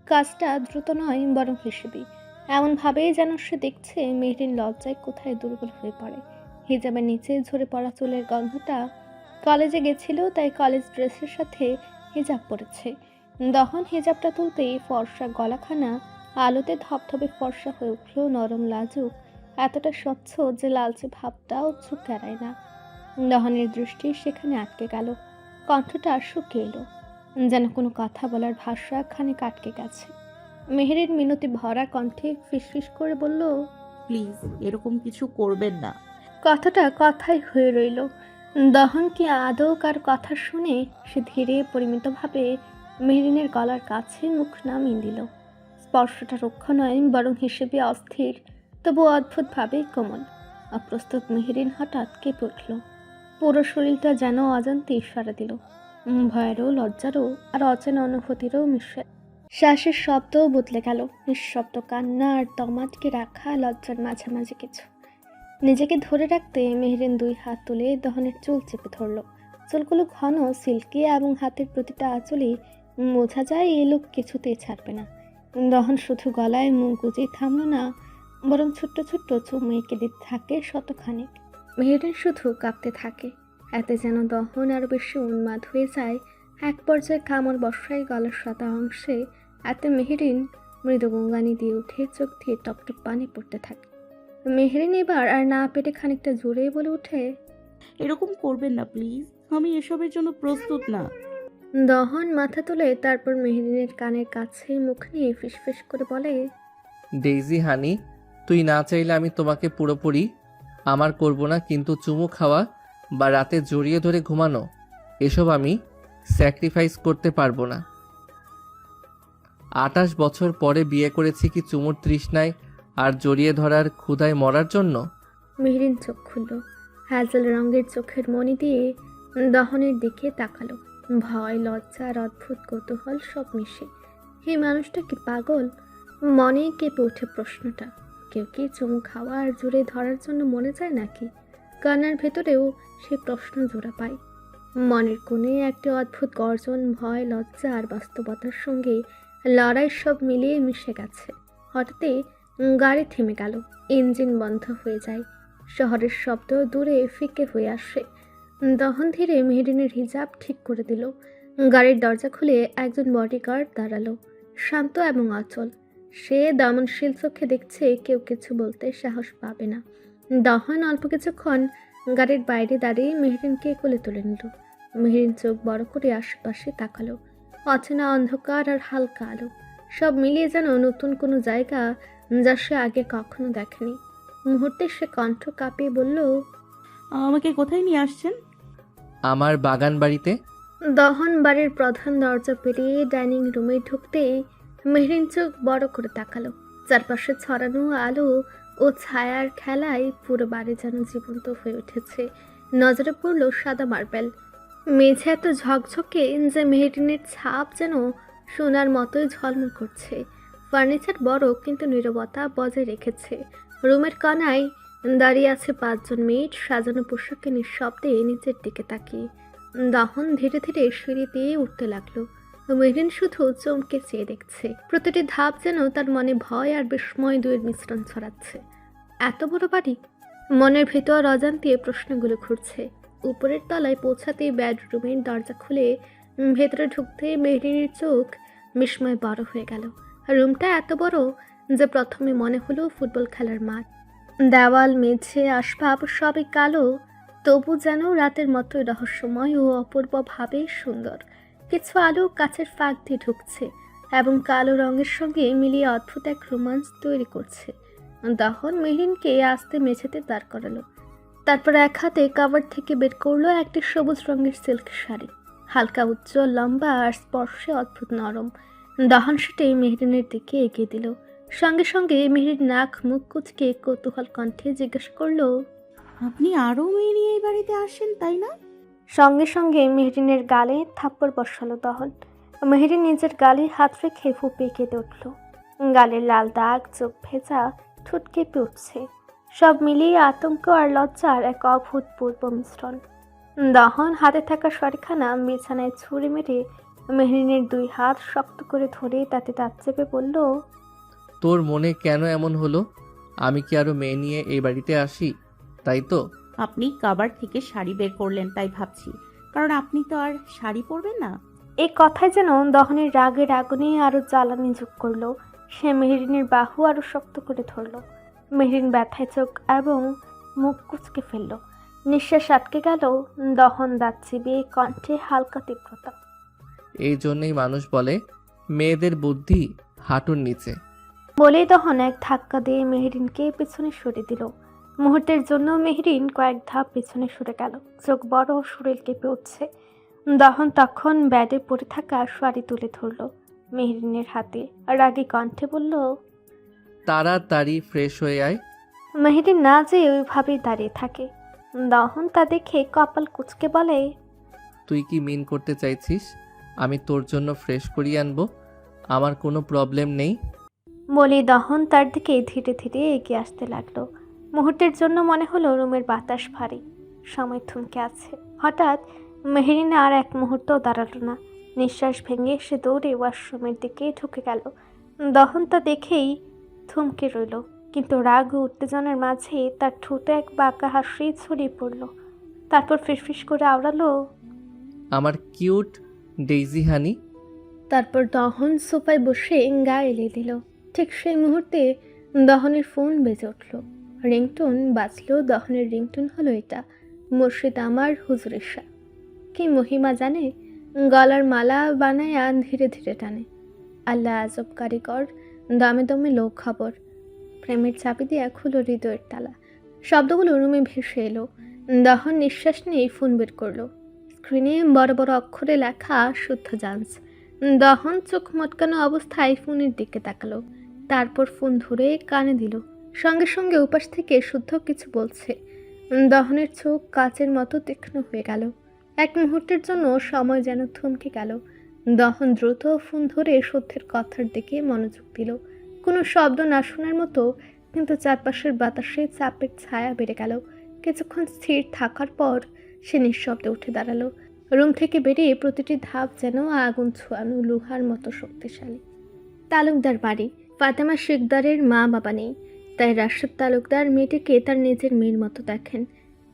কাজটা দ্রুত নয়, বরং হিসেবে, এমনভাবেই যেন সে দেখছে মেহরিন লজ্জায় কোথায় দুর্বল হয়ে পড়ে। হিজাবের নিচে ঝরে পড়া চুলের গন্ধটা। কলেজে গেছিল, তাই কলেজ ড্রেসের সাথে হিজাব পরেছে। দহন হিজাবটা তুলতেই ফর্সা গলাখানা আলোতে ধপধপে ফর্সা হয়ে উঠল, নরম লাজুক, এতটা স্বচ্ছ যে লালচে ভাবটাও চোখ এড়ায় না। দহনের দৃষ্টি সেখানে আটকে গেল, কণ্ঠটা শুকিয়ে এলো, যেন কোনো কথা বলার ভাষা খানিক আটকে গেছে। মেহেরের মিনতি ভরা কণ্ঠে ফিসফিস করে বলল, প্লিজ এরকম কিছু করবেন না। কথাটা কথাই হয়ে রইল। দহন কি আদৌ কার কথা শুনে? সে ধীরে পরিমিতভাবে মেহরিনের গলার কাছে মুখ নামিয়ে দিল। স্পর্শটা রুক্ষ নয়, বরং হিসেবে অস্থির, তবু অদ্ভুতভাবে কোমল। অপ্রস্তুত মেহরিন হঠাৎ কেঁপে উঠল, পুরো শরীরটা যেন অজান্তে ইশারা দিল, ভয়েরও, লজ্জারও আর অচেনা অনুভূতিরও মিশ্রণ। শ্বাসের শব্দও বদলে গেল, নিঃশব্দ কান্না আর তমাটকে রাখা লজ্জার মাঝামাঝি কিছু। নিজেকে ধরে রাখতে মেহরিন দুই হাত তুলে দহনের চুল চেপে ধরল। চুলগুলো ঘন, সিল্কি এবং হাতের প্রতিটা আঁচলে বোঝা যায় এই লোক কিছুতেই ছাড়বে না। দহন শুধু গলায় মুখ গুজে থামল না, বরং ছোট্ট ছোট্ট চুমু এঁকে দিতে থাকে শতখানেক। মেহরিন শুধু কাঁপতে থাকে, এতে যেন দহন আরও বেশি উন্মাদ হয়ে যায়। এক পর্যায়ে কামড় বর্ষায় গলার সাদা অংশে, এতে মেহরিন মৃদু গুঙ্গানি দিয়ে উঠে চোখ দিয়ে টপটপ পানি পড়তে থাকে। মেহরিন এবার আর না পেটে খানিকটা জোরে বলে ওঠে, এরকম করবেন না প্লিজ, আমি এসবের জন্য প্রস্তুত না। দহন মাথা তুলে তারপর মেহরিনের কানের কাছে মুখ নিয়ে ফিসফিস করে বলে, ডেইজি হানি, তুই না চাইলে আমি তোমাকে পুরোপুরি আমার করব না, কিন্তু চুমু খাওয়া বা রাতে জড়িয়ে ধরে ঘুমানো, এসব আমি স্যাক্রিফাইস করতে পারবো না। 28 বছর পরে বিয়ে করেছি কি চুমুর তৃষ্ণায় আর জড়িয়ে ধরার ক্ষুধায় মরার জন্য? মেহরিন চোখ খুলল, হ্যাজেল রঙের চোখের মনি দিয়ে দহনের দিকে তাকালো। ভয়, লজ্জা আর অদ্ভুত কৌতূহল সব মিশে। এই মানুষটা কি পাগল? মনে কেঁপে ওঠে প্রশ্নটা। কেউ কি চুমু খাওয়া আর জুড়ে ধরার জন্য মনে যায় নাকি? কান্নার ভেতরেও সে প্রশ্ন জোড়া পায়। মনের কোণে একটি অদ্ভুত গর্জন, ভয়, লজ্জা আর বাস্তবতার সঙ্গে লড়াই সব মিলিয়ে মিশে গেছে। হঠাৎই গাড়ি থেমে গেল, ইঞ্জিন বন্ধ হয়ে যায়, শহরের শব্দ দূরে ফিকে হয়ে আসে। দহন ধীরে মেহরিনের হিজাব ঠিক করে দিল। গাড়ির দরজা খুলে একজন বডিগার্ড দাঁড়ালো, শান্ত এবং অচল। সে দমনশীল চোখে দেখছে, কেউ কিছু বলতে সাহস পাবে না। দহন অল্প কিছুক্ষণ গাড়ির বাইরে দাঁড়িয়ে মেহরিনকে কোলে তুলে নিল। মেহরিন চোখ বড় করে আশেপাশে তাকালো। অচেনা অন্ধকার আর হালকা আলো, সব মিলিয়ে যেন নতুন কোনো জায়গা, যা সে আগে কখনো দেখেনি। মুহূর্তে সে কণ্ঠ কাঁপিয়ে বলল, আমাকে কোথায় নিয়ে আসছেন? আমার বাগান বাড়িতে। দহন বাড়ির প্রধান দরজা পেরিয়ে ডাইনিং রুমে ঢুকতেই মেহরিন চোখ বড় করে তাকালো। চারপাশে ছড়ানো আলো ও ছায়ার খেলায় পুরো বাড়ি যেন জীবন্ত হয়ে উঠেছে। নজরে পড়ল সাদা মার্বেল, মেঝে এত ঝকঝকে যে মেহরিনের ছাপ যেন সোনার মতোই ঝলমল করছে। ফার্নিচার বড়, কিন্তু নীরবতা বজায় রেখেছে। রুমের কোণায় দাঁড়িয়ে আছে 5 জন মেয়ে, সাজানো পোশাকে নিঃশব্দে নিচের দিকে তাকিয়ে। দহন ধীরে ধীরে সিঁড়ি দিয়ে উঠতে লাগলো। মেহরিন শুধু চমকে চেয়ে দেখছে। প্রতিটি ধাপ যেন তার মনে ভয় আর বিস্ময় দুয়ের মিশ্রণ ছড়াচ্ছে। এত বড় বাড়ি, মনের ভেতর অজান্তে প্রশ্নগুলো ঘুরছে। উপরের তলায় পৌঁছাতেই বেডরুমের দরজা খুলে ভেতরে ঢুকতে মেহরিনের চোখ বিস্ময় বড় হয়ে গেল। রুমটা এত বড় যে প্রথমে মনে হলো ফুটবল খেলার মাঠ। দেওয়াল, মেঝে, আসবাব সবই কালো, তবু যেন রাতের মতোই রহস্যময় ও অপূর্বভাবে সুন্দর। কিছু আলো কাচের ফাঁক দিয়ে ঢুকছে এবং কালো রঙের সঙ্গে মিলিয়ে অদ্ভুত এক রোমান্স তৈরি করছে। দহন মেহরিনকে আস্তে মেঝেতে দাঁড় করালো। তারপর এক হাতে কাভার থেকে বের করলো একটি সবুজ রঙের সিল্ক শাড়ি, হালকা উজ্জ্বল, লম্বা আর স্পর্শে অদ্ভুত নরম। দহন সেটে মেহরিনের দিকে এগিয়ে দিল। সঙ্গে সঙ্গে মেহরিন নাক মুখ কুচকে কৌতূহল কণ্ঠে জিজ্ঞেস করলো, আপনি আরও মেয়ে নিয়ে এই বাড়িতে আসেন তাই না? সঙ্গে সঙ্গে মেহরিনের গালে থাপ্পড় বসালো দহন। মেহরিন নিজের গালে হাত রেখে ফুঁপিয়ে কেঁদে উঠল। গালের লাল দাগ, চোখ ভেজা, ঠোঁট কেঁপে উঠছে। সব মিলিয়ে আতঙ্ক আর লজ্জার এক অভূতপূর্ব মিশ্রণ। দহন হাতে থাকা শাড়িখানা বিছানায় ছুঁড়ে মেরে মেহরিনের 2 হাত শক্ত করে ধরে তাতে দাঁত চেপে বলল, তোর মনে কেন এমন হলো? আমি কি আরো মেয়ে নিয়ে এই বাড়িতে আসি, তাই তো? আপনি কাবার থেকে শাড়ি বের করলেন তাই ভাবছি, কারণ আপনি তো আর শাড়ি পরবেন না। এই কথায় যেন দহনের রাগের আগুনে আরো জ্বালানি যোগ করলো। সে মেহরিনের বাহু আরো শক্ত করে ধরলো। মেহরিন ব্যথায় চোখ এবং মুখ কুচকে ফেললো। নিঃশ্বাস আটকে গেল। দহন দাঁত চিবিয়ে কণ্ঠে হালকা তীব্রতা। এই জন্যই মানুষ বলে মেয়েদের বুদ্ধি হাঁটুর নিচে। বলেই দহন এক ধাক্কা দিয়ে মেহরিনকে পেছনে সরে দিল। মুহূর্তের জন্য মেহরিন কয়েক ধাপ পেছনে সরে গেল। চোখ বড়, শরীর কেঁপে উঠছে। দহন তখন ব্যাডে পড়ে থাকা শাড়ি তুলে ধরল মেহরিনের হাতে, রাগী কণ্ঠে বলল, তাড়াতাড়ি ফ্রেশ হয়ে আয়। মেহরিন না যেয়ে ওইভাবেই দাঁড়িয়ে থাকে। দহন তা দেখে কপাল কুঁচকে বলে, তুই কি মিন করতে চাইছিস আমি তোর জন্য ফ্রেশ করিয়ে আনবো? আমার কোনো প্রবলেম নেই। বলি দহন তার দিকে ধীরে ধীরে এগিয়ে আসতে লাগলো। মুহূর্তের জন্য মনে হলো রুমের বাতাস ভারী, সময় থমকে আছে। হঠাৎ মেহরিন আর এক মুহূর্তও দাঁড়ালো না। নিঃশ্বাস ভেঙে সে দৌড়ে ওয়াশরুমের দিকে ঢুকে গেল। দহন তা দেখেই থমকে রইল, কিন্তু রাগ ও উত্তেজনার মাঝে তার ঠোঁটে এক বাঁকা হাসি ছড়িয়ে পড়ল। তারপর ফিসফিস করে আওড়ালো, আমার কিউট ডেইজি হানি। তারপর দহন সোফায় বসে গা এলিয়ে দিল। ঠিক সেই মুহূর্তে দহনের ফোন বেজে উঠল। রিংটোন বাজলো। দহনের রিংটোন হলো এটা, মুর্শিদ আমার হুজুরের শাহ। কি মহিমা জানে, গলার মালা বানায়া ধীরে ধীরে টানে। আল্লাহ আজব কারিগর, দমে দমে লোক খবর। প্রেমের চাবি দিয়ে খুলো হৃদয়ের তালা। শব্দগুলো রুমে ভেসে এলো। দহন নিঃশ্বাস নিয়ে ফোন বের করলো। স্ক্রিনে বড় বড় অক্ষরে লেখা শুদ্ধ জান্স। দহন চোখ মটকানো অবস্থায় ফোনের দিকে তাকালো, তারপর ফোন ধরে কানে দিল। সঙ্গে সঙ্গে উপাস থেকে শুদ্ধ কিছু বলছে। দহনের চোখ কাচের মতো তীক্ষ্ণ হয়ে গেল। এক মুহূর্তের জন্য সময় যেন থমকে গেল। দহন দ্রুত ফোন ধরে শুদ্ধের কথার দিকে মনোযোগ দিল। কোনো শব্দ না শোনার মতো, কিন্তু চারপাশের বাতাসে চাপের ছায়া বেড়ে গেল। কিছুক্ষণ স্থির থাকার পর সে নিঃশব্দে উঠে দাঁড়ালো। রুম থেকে বেরিয়ে প্রতিটি ধাপ যেন আগুন ছোঁয়ানো লোহার মতো শক্তিশালী। তালুকদার বাড়ি। ফাতেমা শিকদারের মা বাবা নেই, তাই রাশেদ তালুকদার মেয়েটিকে তার নিজের মেয়ের মতো দেখেন।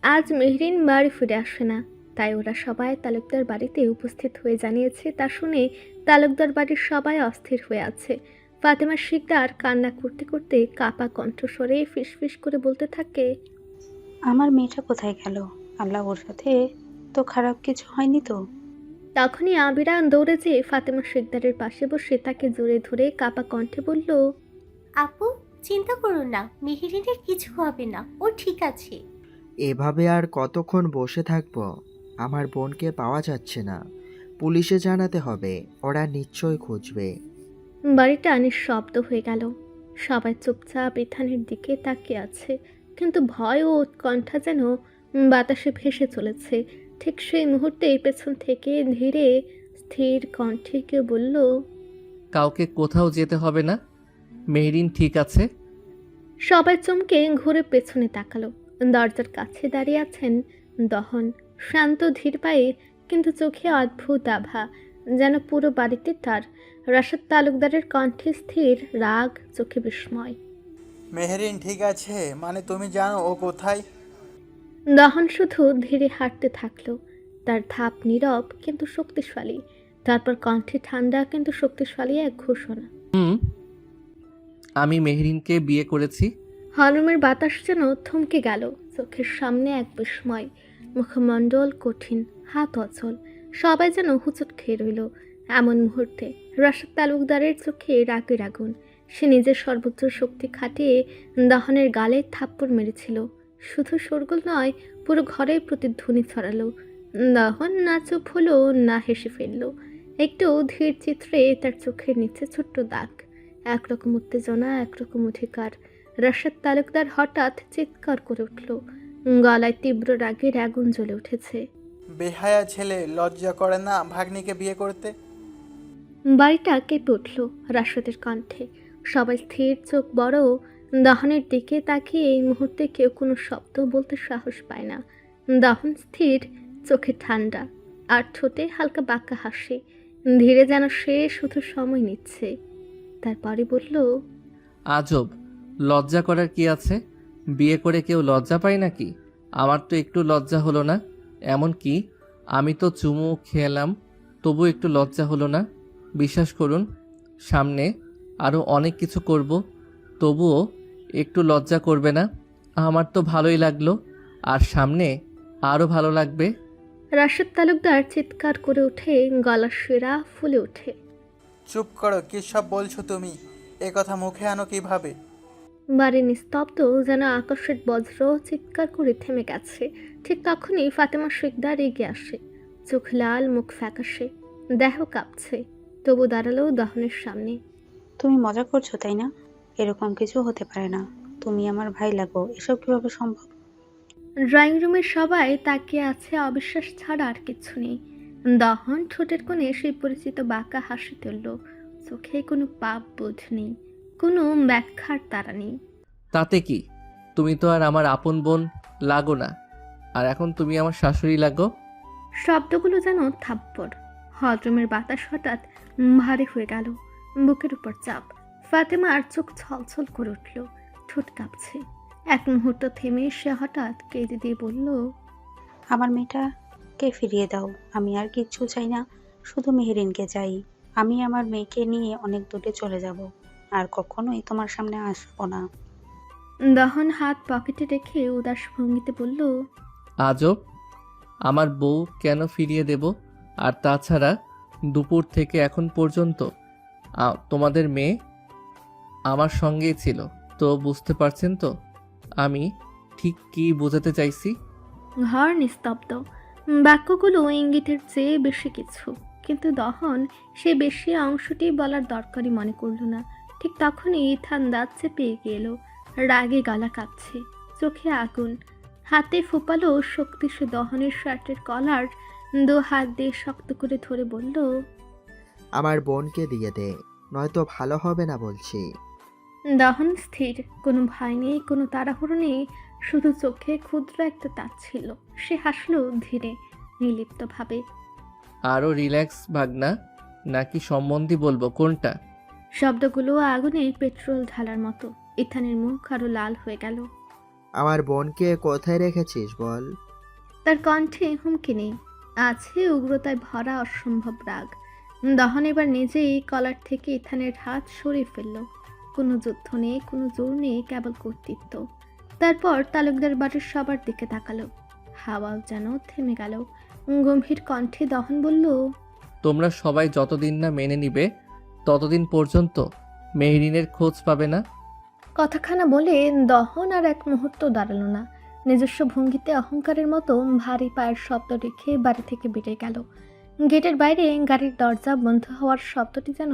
আজ মেহরিন বাড়ি ফিরে আসে না, তাই ওরা সবাই তালুকদার বাড়িতে উপস্থিত হয়ে জানিয়েছে। তা শুনে তালুকদার বাড়ির সবাই অস্থির হয়ে আছে। ফাতেমা শিকদার কান্না করতে করতে কাপা কণ্ঠস্বরে ফিসফিস করে বলতে থাকে, আমার মেয়েটা কোথায় গেল? আল্লাহ, ওর সাথে তো খারাপ কিছু হয়নি তো? তখনই আবিরা দৌড়ে যেয়ে ফাতেমা শিকদারের পাশে বসে তাকে জোরে ধরে কাপা কণ্ঠে বলল, আপু, চিন্তা করো না, মেহেরিনের কিছু হবে না, ও ঠিক আছে। এভাবে আর কতক্ষণ বসে থাকবো? আমার বোনকে পাওয়া যাচ্ছে না, পুলিশে জানাতে হবে, ওরা নিশ্চয় খুঁজবে। বাড়িটা নিঃশব্দ হয়ে গেল। সবাই চুপচাপ ইথানের দিকে তাকিয়ে আছে, কিন্তু ভয় ও উৎকণ্ঠা যেন বাতাসে ভেসে চলেছে। ঠিক সেই মুহূর্তে পেছন থেকে ধীরে স্থির কণ্ঠে কেউ বলল, কাউকে কোথাও যেতে হবে না, মেহরিন ঠিক আছে। সবাই চমকে ঘুরে পেছনে তাকালো। দরজার কাছে দাঁড়িয়ে আছেন দহন, শান্ত ধীর পায়ে, কিন্তু চোখে অদ্ভুত আভা, যেন পুরো বাড়িতে তার। রাশেদ তালুকদারের কণ্ঠে স্থির রাগ, চোখে বিস্ময়। মেহরিন ঠিক আছে মানে তুমি জানো ও কোথায়? দহন শুধু ধীরে হাঁটতে থাকলো, তার ধাপ নীরব কিন্তু শক্তিশালী। তারপর কণ্ঠে ঠান্ডা কিন্তু শক্তিশালী এক ঘোষণা, আমি মেহরিনকে বিয়ে করেছি। হলরুমের বাতাস যেন থমকে গেল। চোখের সামনে এক বিস্ময়, মুখমণ্ডল কঠিন, হাত অচল। সবাই যেন হুচট খেয়ে রইল। এমন মুহূর্তে রাশেদ তালুকদারের চোখে রাগের আগুন। সে নিজের সর্বোচ্চ শক্তি খাটিয়ে দহনের গালে থাপ্পড় মেরেছিল। শুধু শোরগোল নয়, পুরো ঘরে প্রতিধ্বনি ছড়ালো। দহন না চুপ হলো, না হেসে ফেলল। একটু ধীর চিত্রে তার চোখের নিচে ছোট্ট দাগ। একরকম উত্তেজনা, একরকম অধিকার। রাশেদ তালুকদার হঠাৎ চিৎকার করে উঠল, গলায় তীব্র রাগের আগুন জ্বলে উঠেছে। বেহায়া ছেলে, লজ্জা করে না ভাগ্নিকে বিয়ে করতে? বাড়িটা কেঁপে উঠল রাশেদের কণ্ঠে। সবাই স্থির, চোখ বড়। দহনের দিকে তাকিয়ে এই মুহূর্তে কেউ কোনো শব্দ বলতে সাহস পায় না। দহন স্থির, চোখে ঠান্ডা, আর ঠোঁটে হালকা বাঁকা হাসি। ধীরে যেন সে শুধু সময় নিচ্ছে। তারপরে বলল, আজব, লজ্জা করার কি আছে? বিয়ে করে কেউ লজ্জা পায় নাকি? আমার তো একটু লজ্জা হলো না। এমন কি, আমি তো চুমু খেলাম, তবু একটু লজ্জা হলো না? বিশ্বাস করুন, সামনে আরও অনেক কিছু করব, তবুও একটু লজ্জা করবে না? আমার তো ভালোই লাগলো, আর সামনে আরও ভালো লাগবে। রাশেদ তালুকদার চিৎকার করে ওঠে, গলার শিরা ফুলে ওঠে। চুপ করো, কী সব বলছো তুমি? এ কথা মুখে আনো কিভাবে? বাড়ি নিস্তব্ধ, যেন আকাশের বজ্র চিৎকার করে থেমে গেছে। ঠিক তখনই ফাতেমা শিকদার এগিয়ে আসে, চোখ লাল, মুখ ফ্যাকাশে, দেহ কাঁপছে, তবু দাঁড়ালো দহনের সামনে। তুমি মজা করছো তাই না? এরকম কিছু হতে পারে না। তুমি আমার ভাই লাগো, এসব কিভাবে সম্ভব? ড্রয়িং রুমের সবাই তাকিয়ে আছে, অবিশ্বাস ছাড়া আর কিছু নেই। দহন ঠোঁটের কোণে সেই পরিচিত বাঁকা হাসি তুলল, চোখে কোনো পাপ বোধ নেই, কোনো ব্যাখ্যার তাড়া নেই। তাতে কি? তুমি তো আর আমার আপন বোন লাগো না, আর এখন তুমি আমার শাশুড়ি লাগো। শব্দগুলো যেন থাপ্পড়। হজমের বাতাস হঠাৎ ভারী হয়ে গেল, বুকের উপর চাপ। ফাতেমার চোখ ছলছল করে উঠল, ঠোঁট কাঁপছে। এক মুহূর্ত থেমে সে হঠাৎ কেঁদে দিয়ে বলল, আমার মেয়েটাকে ফিরিয়ে দাও। আমি আর কিচ্ছু চাই না, শুধু মেহেরিনকে চাই। আমি আমার মেয়েকে নিয়ে অনেক দূরে চলে যাব, আর কখনোই তোমার সামনে আসবো না। দহন হাত পকেটে রেখে উদাস ভঙ্গিতে বলল, আজব, আমার বউ কেন ফিরিয়ে দেব? আর তাছাড়া দুপুর থেকে এখন পর্যন্ত তোমাদের মেয়ে আমার সঙ্গেই ছিল, তো বুঝতে পারছেন তো আমি ঠিক কী বোঝাতে চাইছি? ঘর নিস্তব্ধ, বাক্যগুলো ইঙ্গিতের চেয়ে বেশি কিছু, কিন্তু দহন সে বেশি অংশটি বলার দরকারই মনে করল না। ঠিক তখনই ইথান দাঁত চেপে এগিয়ে এলো, রাগে গলা কাঁপছে, চোখে আগুন, হাতে ফোপালো শক্তি। সে দহনের শার্টের কলার দু হাত দিয়ে শক্ত করে ধরে বলল, আমার বোনকে দিয়ে দে, নয়তো ভালো হবে না বলছি। দহন স্থির, কোনো ভয় নেই, কোনো তাড়াহুড়ো নেই, শুধু চোখে ক্ষুদ্র একটা তাচ্ছিল। সে হাসলো ধীরে, নির্লিপ্তভাবে। আরও রিল্যাক্স ভাগনা, নাকি সম্বন্ধী বলবো, কোনটা? শব্দগুলো আগুনে পেট্রোল ঢালার মতো। ইথানের মুখ আরো লাল হয়ে গেল। আমার বোনকে কোথায় রেখেছিস বল? তার কণ্ঠে হুমকি নেই, আছে উগ্রতায় ভরা অসম্ভব রাগ। দহন এবার নিজেই কলার থেকে ইথানের হাত সরিয়ে ফেলল। কোনো যুদ্ধ নেই, কোনো জোর নেই, কেবল কর্তৃত্ব। তারপর তালুকদার বাড়ির সবার দিকে তাকালো, হাওয়াও যেন থেমে গেল। গম্ভীর কণ্ঠে দহন বলল, তোমরা সবাই যতদিন না মেনে নিবে ততদিন পর্যন্ত মেহরিনের খোঁজ পাবে না। কথাখানা বলে দহন আর এক মুহূর্ত দাঁড়ালো না। নিজস্ব ভঙ্গিতে অহংকারের মতো ভারী পায়ের শব্দ রেখে বাড়ি থেকে বেরিয়ে গেল। গেটের বাইরে গাড়ির দরজা বন্ধ হওয়ার শব্দটি যেন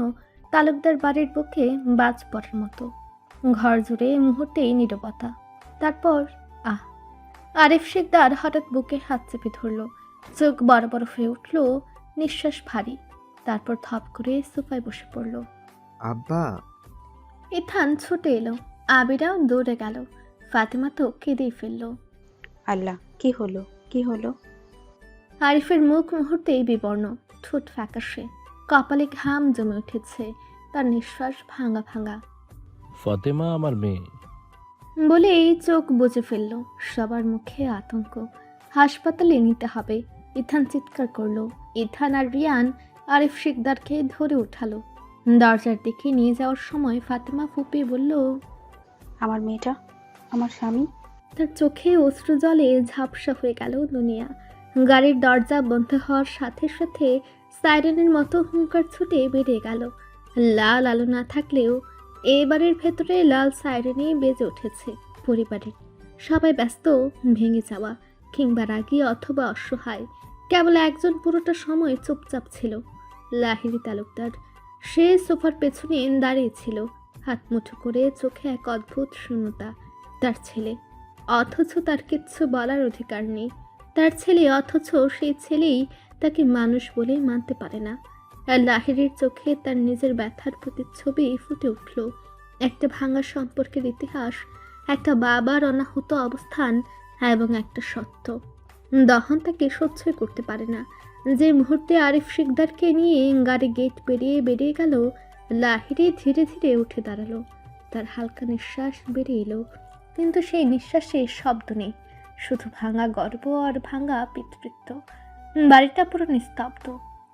তালুকদার বাড়ির বুকে বাজ পড়ার মতো। ঘর জুড়ে মুহূর্তেই নীরবতা। তারপর আরিফ শিকদার হঠাৎ বুকে হাত চেপে ধরল, চোখ বড় বড় হয়ে উঠল, নিঃশ্বাস ভারী। তারপর ধপ করে সোফায় বসে পড়ল। আব্বা। ইথান ছুটে এলো, আবিরাও দৌড়ে গেল, ফাতেমা তো কেঁদেই ফেলল। আল্লাহ, কি হলো, কি হলো? আরিফের মুখ মুহূর্তেই বিবর্ণ, ঠোঁট ফ্যাকাশে, কপালে ঘাম জমে উঠেছে, তার নিঃশ্বাস ভাঙা ভাঙা। ফাতেমা আমার মেয়ে। বলেই চোখ বুজে ফেলল। সবার মুখে আতঙ্ক। হাসপাতালে নিতে হবে। ইথান চিৎকার করলো। ইথান আর রিয়ান আরিফ শিকদারকে ধরে উঠালো। দরজার দিকে নিয়ে যাওয়ার সময় ফাতেমা ফুপিয়ে বলল, আমার মেয়েটা, আমার স্বামী। তার চোখে অশ্রু জলে ঝাপসা হয়ে গেল দুনিয়া। গাড়ির দরজা বন্ধ হওয়ার সাথে সাথে সাইরেনের মতো হুঙ্কার ছুটে বেরিয়ে গেল। লাল আলো না থাকলেও এবারের ভেতরে লাল সাইরেনে বেজে উঠেছে। পরিবারের সবাই ব্যস্ত, ভেঙে যাওয়া কিংবা রাগী অথবা অসহায়। কেবল একজন পুরোটা সময় চুপচাপ ছিল, লাহিড়ী তালুকদার। সে সোফার পেছনে দাঁড়িয়েছিল, হাত মুঠো করে, চোখে এক অদ্ভুত শূন্যতা। তার ছেলে, অথচ তার কিচ্ছু বলার অধিকার নেই। তার ছেলে, অথচ সেই ছেলেই তাকে মানুষ বলে মানতে পারে না। আর লাহিড়ীর চোখে তার নিজের ব্যথার প্রতিচ্ছবি ফুটে উঠল। একটা ভাঙা সম্পর্কের ইতিহাস, একটা বাবার অনাহুত অবস্থান এবং একটা সত্য। দহন তাকে সহ্যই করতে পারে না। যে মুহূর্তে আরিফ শিকদারকে নিয়ে গাড়ি গেট বেরিয়ে গেল, লাহিড়ী ধীরে ধীরে উঠে দাঁড়ালো। তার হালকা নিঃশ্বাস বেরিয়ে এলো, কিন্তু সেই নিঃশ্বাসে শব্দ নেই, শুধু ভাঙা গর্ব আর ভাঙা পিতৃত্ব। বাড়িটা পুরো নিস্তব্ধ।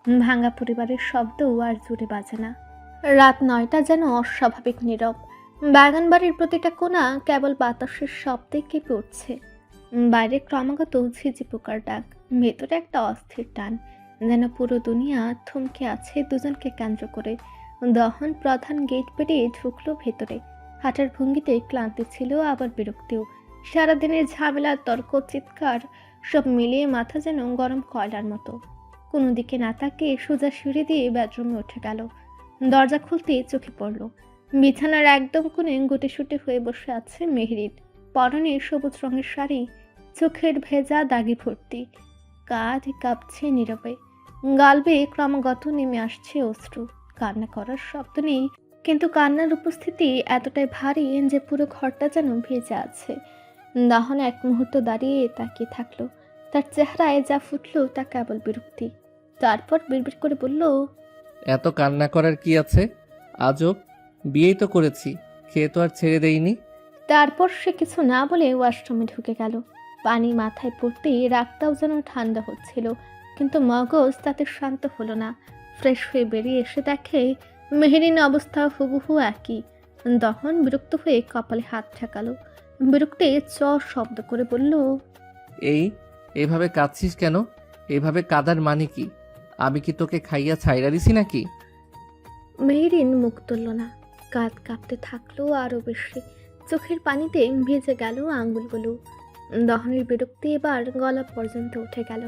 ভাঙা পরিবারের শব্দও আর জুড়ে বাজে না। রাত 9টা যেন অস্বাভাবিক নীরব। বাগানবাড়ির প্রতিটা কোণা কেবল বাতাসের শব্দে কেঁপে উঠছে। বাইরে ক্রমাগত ঝিঝি পোকার ডাক, ভেতরে একটা অস্থির টান, যেন পুরো দুনিয়া থমকে আছে দুজনকে কেন্দ্র করে। দহন প্রধান গেট পেরিয়ে ঢুকলো ভেতরে। হাঁটার ভঙ্গিতে ক্লান্তি ছিল, আবার বিরক্তিও। সারাদিনের ঝামেলা, তর্ক, চিৎকার সব মিলিয়ে মাথা যেন গরম কয়লার মতো। কোনো দিকে না তাকিয়ে সোজা সিঁড়ি দিয়ে বেডরুমে উঠে গেল। দরজা খুলতে চোখে পড়ল বিছানার একদম কোণে গুটিসুটি হয়ে বসে আছে মেহরিন। পরনে সবুজ রঙের শাড়ি, চোখের ভেজা দাগি ভর্তি, কাঁধ কাঁপছে নীরবে, গাল বেয়ে ক্রমাগত নেমে আসছে অশ্রু। কান্না করার শব্দ নেই, কিন্তু কান্নার উপস্থিতি এতটাই ভারী যে পুরো ঘরটা যেন ভেজে আছে। দাহন এক মুহূর্ত দাঁড়িয়ে তাকিয়ে থাকলো। তার চেহারায় যা ফুটলো তা কেবল বিরক্তি। তারপর বিড়বিড় করে বলল, এত কান্না করার কি আছে? আজব, বিয়েই তো করেছি, খেয়ে তো আর ছেড়ে দেইনি। তারপর সে কিছু না বলে ওয়াশরুমে ঢুকে গেল। পানি মাথায় পড়তেই রাগটাও যেন ঠান্ডা হচ্ছিল, কিন্তু মগজ তাতে শান্ত হলো না। ফ্রেশ হয়ে বেরিয়ে এসে দেখে মেহেরিন অবস্থা হুবহু একই। দহন বিরক্ত হয়ে কপালে হাত ঠেকালো। বিরক্তে চ শব্দ করে বলল, এভাবে কাঁদছিস কেন? এভাবে কাদার মানে কি? আমি কি তোকে খাইয়া ছাইরা দিছি নাকি? মেহেরিন মুখ তুলল না, কাঁধ কাঁপতে থাকলো আরো বেশি। চোখের পানিতে ভিজে গেল আঙ্গুলগুলো। দহনের বিরক্তি এবার গলা পর্যন্ত উঠে গেল।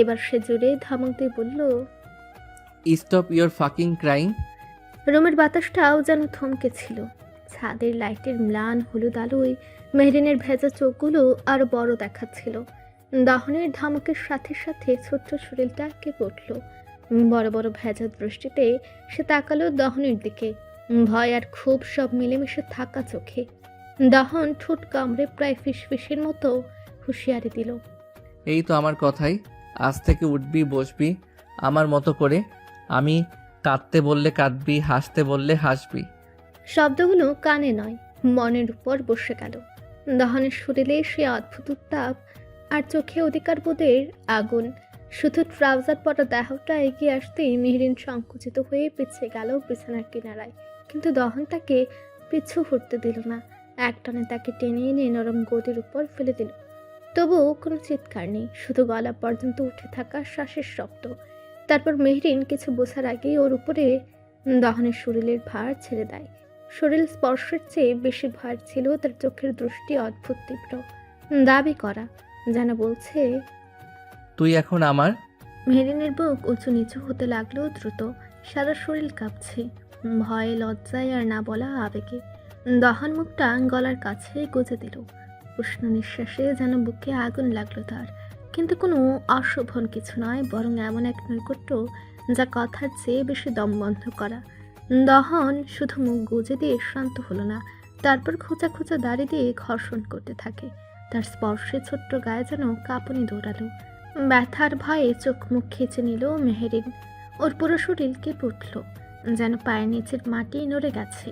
এবার সে জোরে ধমক দিয়ে বলল, স্টপ ইয়োর ফাকিং ক্রাইং। রুমের বাতাসটাও যেন থমকে ছিল। ছাদের লাইটের ম্লান হলুদ আলোয় মেহরিনের ভেজা চোখগুলো আরো বড় দেখাচ্ছিল। দহনের ধমকের সাথে সাথে ছোট্ট শরীরটা কেঁপে উঠল। বড় বড় ভেজা দৃষ্টিতে সে তাকালো দহনের দিকে, ভয় আর ক্ষোভ সব মিলেমিশে থাকা চোখে। দহন ঠোঁট কামড়ে প্রায় ফিসফিসের মতো হুঁশিয়ারি দিল, এই তো আমার কথাই, আজ থেকে উঠবি বসবি আমার মতো করে। আমি কাঁদতে বললে কাঁদবি, হাসতে বললে হাসবি। শব্দগুলো কানে নয়, মনের উপর বসে গেল। দহনের শরীরে সে অদ্ভুত উত্তাপ, আর চোখে অধিকারবোধের আগুন। শুধু ট্রাউজার পরা দেহটা এগিয়ে আসতেই মেহরিন সংকুচিত হয়ে পিছিয়ে গেল বিছানার কিনারায়। কিন্তু দহন তাকে পিছু হটতে দিল না, একটানে তাকে টেনে এনে নরম গদির উপর ফেলে দিল। তবুও কোনো চিৎকার নেই, শুধু গলা পর্যন্ত উঠে থাকা শ্বাসের শব্দ। তারপর মেহরিন কিছু বোঝার আগেই ওর উপরে দহনের শরীরের ভার ছেড়ে দেয়। শরীর স্পর্শের চেয়ে বেশি ভার ছিল তার চোখের দৃষ্টি, অদ্ভুত তীব্র, দাবি করা, যেন বলছে, তুই এখন আমার। মেহরিনের বুক উঁচু নিচু হতে লাগলো দ্রুত। সারা শরীর কাঁপছে, ভয়ে, লজ্জায় আর না বলা আবেগে। দহন মুখটা গলার কাছে গুজে দিল। উষ্ণ নিঃশ্বাসে যেন বুকে আগুন লাগলো তার, কিন্তু কোনো অশোভন কিছু নয়, বরং এমন এক নৈকট্য যা কথার চেয়ে বেশি দম বন্ধ করা। দহন শুধু মুখ গুজে দিয়ে শান্ত হলো না, তারপর খোঁচা খোঁচা দাড়ি দিয়ে ঘর্ষণ করতে থাকে। তার স্পর্শে ছোট্ট গায়ে যেন কাঁপুনি দৌড়ালো। ব্যথার ভয়ে চোখ মুখ খেঁচে নিল মেহেরিন। ওর পুরো শরীর কেঁপে উঠল, যেন পায়ের নিচের মাটি নড়ে গেছে।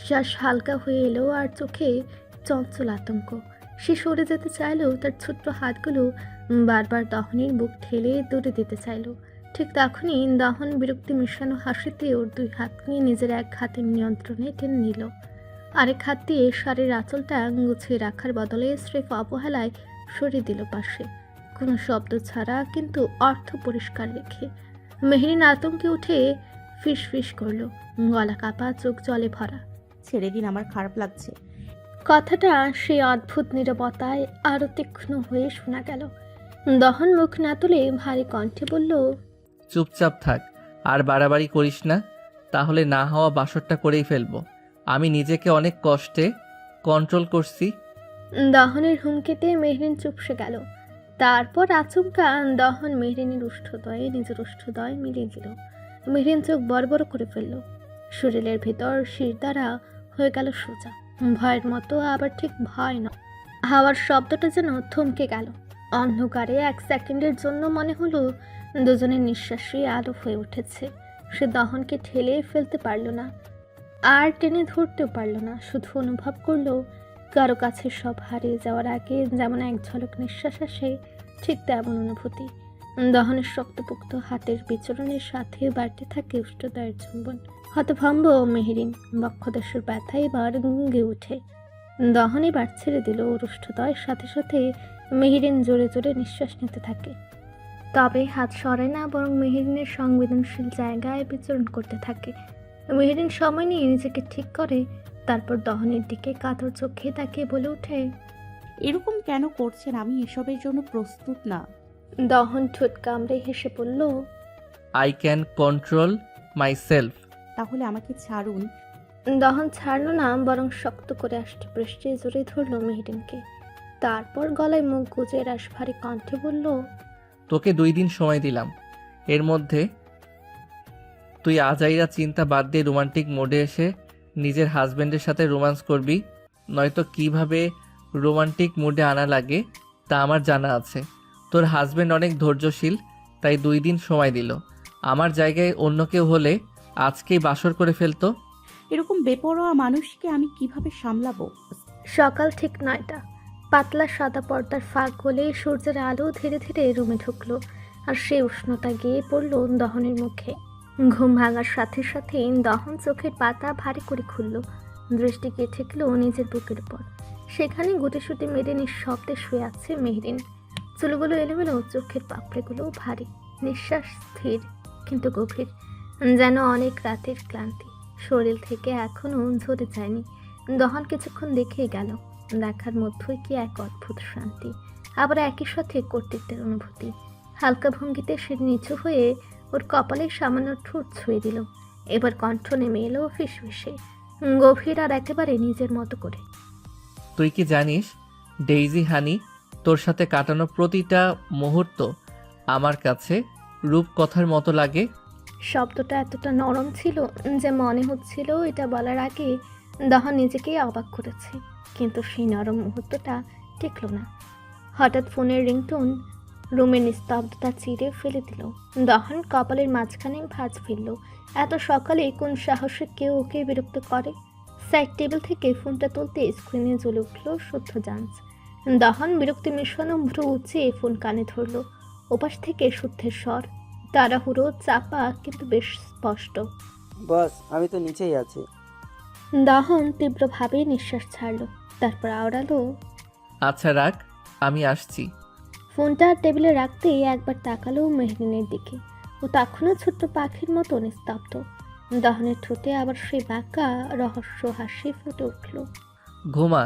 শ্বাস হালকা হয়ে এলো আর চোখে চঞ্চল আতঙ্ক। সে সরে যেতে চাইলেও তার ছোট্ট হাতগুলো বারবার দহনের বুক ঠেলে দূরে দিতে চাইল। ঠিক তখনই দহন বিরক্তি মিশানো হাসিতে ওর দুই হাত নিয়ে নিজের এক হাতের নিয়ন্ত্রণে টেনে নিল। আরেক হাত দিয়ে শাড়ির আঁচলটা গুছিয়ে রাখার বদলে স্রেফ অবহেলায় সরিয়ে দিল পাশে, কোনো শব্দ ছাড়া কিন্তু অর্থ পরিষ্কার রেখে। মেহরিন আতঙ্কে উঠে ফিস ফিস করলো, গলা কাপা, চোখ জলে ভরা। ছেড়ে দিন, আমার খারাপ লাগছে। কথাটা সেই অদ্ভুত নীরবতায় আরো তীক্ষ্ণ হয়ে শোনা গেল। দহন মুখ না তুলে ভারী কণ্ঠে বলল, চুপচাপ থাক, আর বাড়াবাড়ি করিস না, তাহলে না হওয়া বাসরটা করেই ফেলবো। আমি নিজেকে অনেক কষ্টে কন্ট্রোল করছি। দহনের হুমকিতে মেহরিন চুপসে গেল। তারপর আচমকা দহন মেহরিনের উষ্ঠদয়ে নিজের উষ্ঠদয় মিলিয়ে দিল। মেহরিন চোখ বড় বড় করে ফেলল। শরীরের ভেতর শির দ্বারা হয়ে গেল সোজা, ভয়ের মতো, আবার ঠিক ভয় নয়। হাওয়ার শব্দটা যেন থমকে গেল। অন্ধকারে এক সেকেন্ডের জন্য মনে হলো দুজনের নিঃশ্বাসই আলো হয়ে উঠেছে। সে দহনকে ঠেলে ফেলতে পারল না, আর টেনে ধরতেও পারল না। শুধু অনুভব করলো কারো কাছে সব হারিয়ে যাওয়ার আগে যেমন এক ঝলক নিঃশ্বাস আসে, ঠিক তেমন অনুভূতি। দহনের শক্তপোক্ত হাতের বিচরণের সাথে বাড়তে থাকে উষ্ণতার চুম্বন। হতভম্ব মেহেরিন, বক্ষদেশের ব্যথা এবার গুঙ্গে উঠে। দহন এবার ছেড়ে দিল ওর উষ্ণতার সাথে সাথে মেহেরিন জোরে জোরে নিঃশ্বাস নিতে থাকে। তবে হাত সরায় না, বরং মেহেরিনের সংবেদনশীল জায়গায় বিচরণ করতে থাকে। মেহেরিন সময় নিয়ে নিজেকে ঠিক করে, তারপর দহনের দিকে কাতর চোখে তাকিয়ে বলে ওঠে, এরকম কেন করছেন? আমি এসবের জন্য প্রস্তুত না। দহন ঠোঁট কামড়ে হেসে বলল, I can control my self. তাহলে আমাকে ছাড়ুন। দহন ছাড়ল না, বরং শক্ত করে আষ্টেপৃষ্ঠে জোরে ধরল মেহেরিনকে। তারপর গলায় মুখ গুজে রাশভারী কণ্ঠে বলল, তোকে 2 দিন সময় দিলাম, এর মধ্যে তুই আজাইরা চিন্তা বাদ দিয়ে রোমান্টিক মোডে এসে নিজের হাজব্যান্ডের সাথে রোম্যান্স করবি। নয়তো কিভাবে রোমান্টিক মুডে আনা লাগে তা আমার জানা আছে। তোর হাজব্যান্ড অনেক ধৈর্যশীল, তাই 2 দিন সময় দিল। আমার জায়গায় অন্য কেউ হলে আজকেই বাসর করে ফেলতো। এরকম বেপরোয়া মানুষকে আমি কিভাবে সামলাবো? সকাল ঠিক 9টা। পাতলা সাদা পর্দার ফাঁক গলে সূর্যের আলো ধীরে ধীরে রুমে ঢুকলো, আর সেই উষ্ণতা গিয়ে পড়ল দহনের মুখে। ঘুম ভাঙার সাথে সাথে দহন চোখের পাতা ভারী করে খুলল, দৃষ্টি গিয়ে ঠেকল নিজের বুকের উপর। সেখানে গুটিসুটি মেরে নিঃশব্দে শুয়ে আছে মেহরিন। চুলগুলো এলোমেলো, চোখের পাপড়িগুলো ভারী, নিঃশ্বাস স্থির কিন্তু গভীর, যেন অনেক রাতের ক্লান্তি শরীর থেকে এখনো ঝরে যায়নি। দহন কিছুক্ষণ দেখেই গেল। দেখার মধ্যেই কি এক অদ্ভুত শান্তি, আবার একই সাথে কর্তৃত্বের অনুভূতি। হালকা ভঙ্গিতে সে নিচু হয়ে ওর কপালে সামান্য ঠোঁট ছুঁয়ে দিল। এবার কণ্ঠ নেমে এলো ফিসফিসে, গভীর আর একেবারে নিজের মতো করে। তুই কি জানিস ডেইজি হানি, তোর সাথে কাটানো প্রতিটা মুহূর্ত আমার কাছে রূপকথার মতো লাগে। শব্দটা এতটা নরম ছিল যে মনে হচ্ছিল এটা বলার আগে দহন নিজেকেই অবাক করেছে, কিন্তু সেই নরম মুহূর্তটা টিকল না। হঠাৎ ফোনের রিংটোন রুমের নিস্তব্ধতা চিরে ফেলে দিল। দহন কপালের মাঝখানে ভাঁজ ফেলল। এত সকালে কোন সাহসে কেউ ওকে বিরক্ত করে? সাইড টেবিল থেকে ফোনটা তুলতে স্ক্রিনে জ্বলে উঠল শুদ্ধ জাঞ্চ। দহন বিরক্তি মিশানো ভ্রু উঁচিয়ে ফোন কানে ধরল। ওপাশ থেকে শুদ্ধের স্বর, তাড়াহুড়ো, চাপা কিন্তু বেশ স্পষ্ট। বস, আমি তো নিচেই আছি। দহন তীব্রভাবে নিঃশ্বাস ছাড়ল, তারপর আওড়ালো, আচ্ছা রাখ, আমি আসছি। ফোনটা টেবিলে রাখতেই একবার তাকালো মেহরিনের দিকে। ও তখনও ছোট্ট পাখির মতো নিস্তব্ধ। দহনের ঠোঁটে আবার সেই বাঁকা রহস্য হাসি ফুটে উঠল। ঘুমা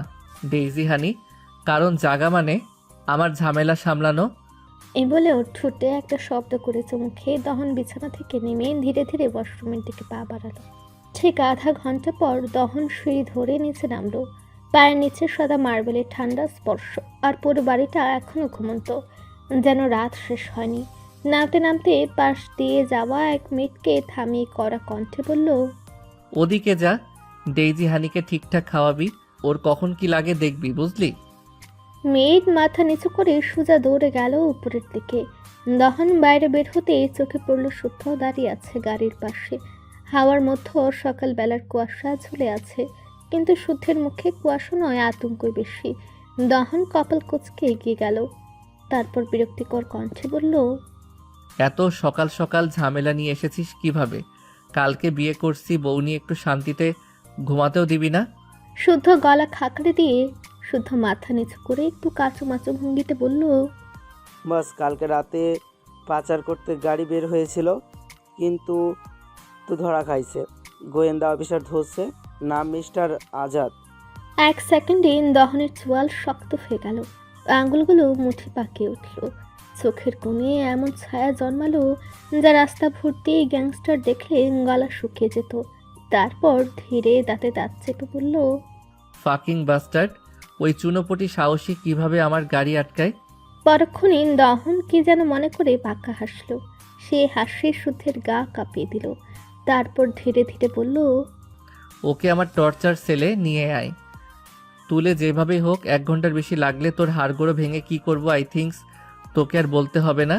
ডেইজি হানি, কারণ জাগা মানে আমার ঝামেলা সামলানো। এ বলে ওর ঠোঁটে একটা শব্দ করে চুমু খেয়ে দহন বিছানা থেকে নেমে ধীরে ধীরে ওয়াশরুমের দিকে পা বাড়ালো। ঠিক আধা ঘন্টা পর দহন সিঁড়ি ধরে নিচে নামলো। পায়ের নিচে সাদা মার্বেলের ঠান্ডা স্পর্শ, আর পুরো বাড়িটা এখনো ঘুমন্ত, যেন রাত শেষ হয়নি। নামতে নামতে পাশ দিয়ে যাওয়া এক মেয়েকে থামিয়ে কড়া কণ্ঠে বলল, ওদিকে যা, ডেইজি হানিকে ঠিকঠাক খাওয়াবি, ওর কখন কি লাগে দেখবি, বুঝলি? মেয়ের মাথা নিচু করে সোজা দৌড়ে গেল উপরের দিকে। দহন বাইরে বের হতে চোখে পড়ল শুদ্ধ দাঁড়িয়ে আছে গাড়ির পাশে। হাওয়ার মধ্যে সকালবেলার কুয়াশা ঝুলে আছে, কিন্তু শুদ্ধের মুখে কুয়াশা নয়, আতঙ্কই বেশি। দহন কপাল কুঁচকে এগিয়ে গেল, তারপর বিরক্তিকর কণ্ঠে বলল, এত সকাল সকাল ঝামেলা নিয়ে এসেছিস কিভাবে? কালকে বিয়ে করছি, বউ নিয়ে একটু শান্তিতে ঘুমাতেও দিবি না? শুদ্ধ গলা খাকড়ে দিয়ে শুদ্ধ মাথা নিচু করে একটু কাঁচুমাচু ভঙ্গিতে বলল, বস, কালকে রাতে পাচার করতে গাড়ি বের হয়েছিল, কিন্তু তো ধরা খাইছে। গোয়েন্দা অফিসার ধরছে, নাম মিস্টার আজাদ। এক সেকেন্ডে দহনের চোয়াল শক্ত হয়ে গেল, আঙুলগুলো মুঠি পাকিয়ে উঠল। চোখের কোণে এমন ছায়া জন্মালো যা রাস্তা ভর্তি গ্যাংস্টার দেখলে গলা শুকিয়ে যেত। তারপর ধীরে দাঁতে দাঁত চেপে বলল, ফাকিং বাস্টার্ড, ওই চুনোপটি সাহসী কিভাবে আমার গাড়ি আটকায়? পরক্ষণে দহন কি যেন মনে করে বাঁকা হাসল। সে হাসি শুদ্ধের গা কাঁপিয়ে দিল। তারপর ধীরে ধীরে বলল, ওকে আমার টর্চার সেলে নিয়ে আয়, তুলে যেভাবেই হোক। 1 ঘন্টার বেশি লাগলে তোর হাড়গোড়ো ভেঙে কি করব আই থিঙ্কস তোকে আর বলতে হবে না।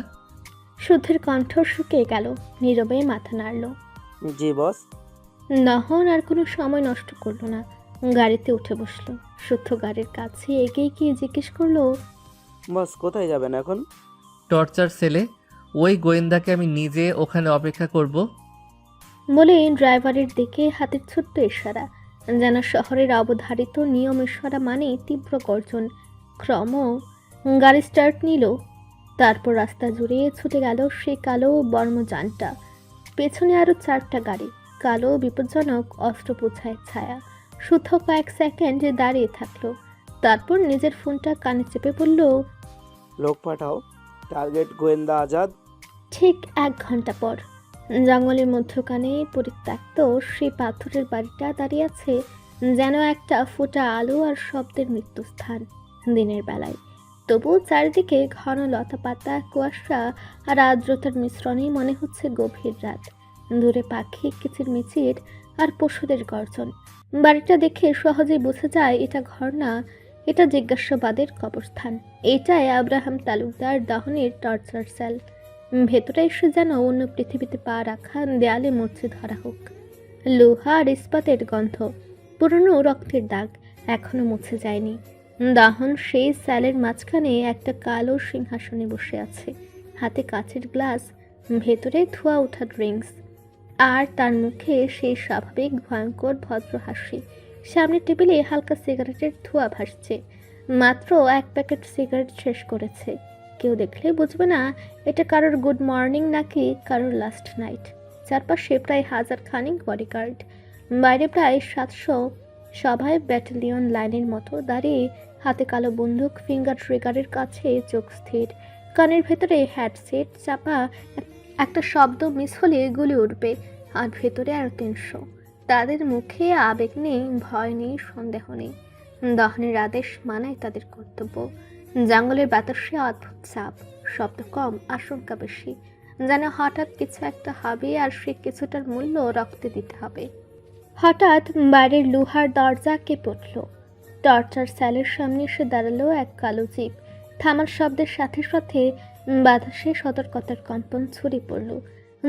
শুদ্ধের কণ্ঠ শুকিয়ে গেল, নীরবে মাথা নাড়ল। জি বস। দহন আর কোনো সময় নষ্ট করলো না, গাড়িতে উঠে বসলো। শুদ্ধ গাড়ির কাছে এগিয়ে গিয়ে জিজ্ঞেস করলো, বস, কোথায় যাবেন এখন? টর্চার সেলে, ওই গোয়েন্দাকে আমি নিজে ওখানে অপেক্ষা করব। বলে ড্রাইভারের দিকে হাতের ছোট্ট ইশারা, যেন শহরের অবধারিত নিয়ম ইশারা মানে তীব্র গর্জন। ক্রম গাড়ি স্টার্ট নিল, তারপর রাস্তা জুড়ে ছুটে গেল সেই কালো বর্মযানটা। পেছনে আরো 4টা গাড়ি, কালো বিপজ্জনক অস্ত্রবোঝায় ছায়া। শুদ্ধ কয়েক সেকেন্ড দাঁড়িয়ে থাকলো, তারপর নিজের ফোনটা কানে চেপে বলল, লোক পাঠাও, টার্গেট গোয়েন্দা আজাদ। ঠিক 1 ঘন্টা পর জঙ্গলের মধ্যখানে পরিত্যক্ত সেই পাথরের বাড়িটা দাঁড়িয়ে আছে, যেন একটা ফোঁটা আলো আর শব্দের মৃত্যুস্থান। দিনের বেলায় তবু চারিদিকে ঘন লতা পাতা, কুয়াশা আর আর্দ্রতার মিশ্রণে মনে হচ্ছে গভীর রাত। দূরে পাখি কিচিরমিচির আর পশুদের গর্জন। বাড়িটা দেখে সহজেই বোঝা যায় এটা ঘর না, এটা জিজ্ঞাসাবাদের কবরস্থান। এটাই আব্রাহাম তালুকদার দহনের টর্চার সেল। ভেতরে এসে যেন অন্য পৃথিবীতে পা রাখা, দেয়ালে মরছে ধরা হোক। লোহা আর ইস্পাতের গন্ধ, পুরনো রক্তের দাগ এখনো মুছে যায়নি। দাহন সেই স্যালের মাঝখানে একটা কালো সিংহাসনে বসে আছে, হাতে কাচের গ্লাস, ভেতরে ধোয়া ওঠা ড্রিঙ্কস, আর তার মুখে সেই স্বাভাবিক ভয়ঙ্কর ভদ্র হাসি। সামনের টেবিলে হালকা সিগারেটের ধোঁয়া ভাসছে, মাত্র 1 প্যাকেট সিগারেট শেষ করেছে। কেউ দেখলে বুঝবে না এটা কারোর গুড মর্নিং নাকি কারোর লাস্ট নাইট। চারপাশে প্রায় 1000 খানিক বডিগার্ড, বাইরে প্রায় 700, সবাই ব্যাটালিয়ন লাইনের মতো দাঁড়িয়ে, হাতে কালো বন্দুক, ফিঙ্গার ট্রিগারের কাছে চোখ স্থির, কানের ভেতরে হ্যাডসেট চাপা। একটা শব্দ মিস হলে গুলি উঠবে, আর ভেতরে আরো 300। তাদের মুখে আবেগ নেই, ভয় নেই, সন্দেহ নেই। দহনের আদেশ মানাই তাদের কর্তব্য। জঙ্গলের বাতাসে অদ্ভুত চাপ, শব্দ কম, আশঙ্কা বেশি, যেন হঠাৎ কিছু একটা হবে আর সে কিছুটার মূল্য রক্তে দিতে হবে। হঠাৎ বাইরের লোহার দরজা কেঁপে উঠল। টর্চার সেলের সামনে এসে দাঁড়ালো এক কালো জিপ। থামার শব্দের সাথে সাথে বাতাসে সতর্কতার কম্পন ছড়িয়ে পড়ল।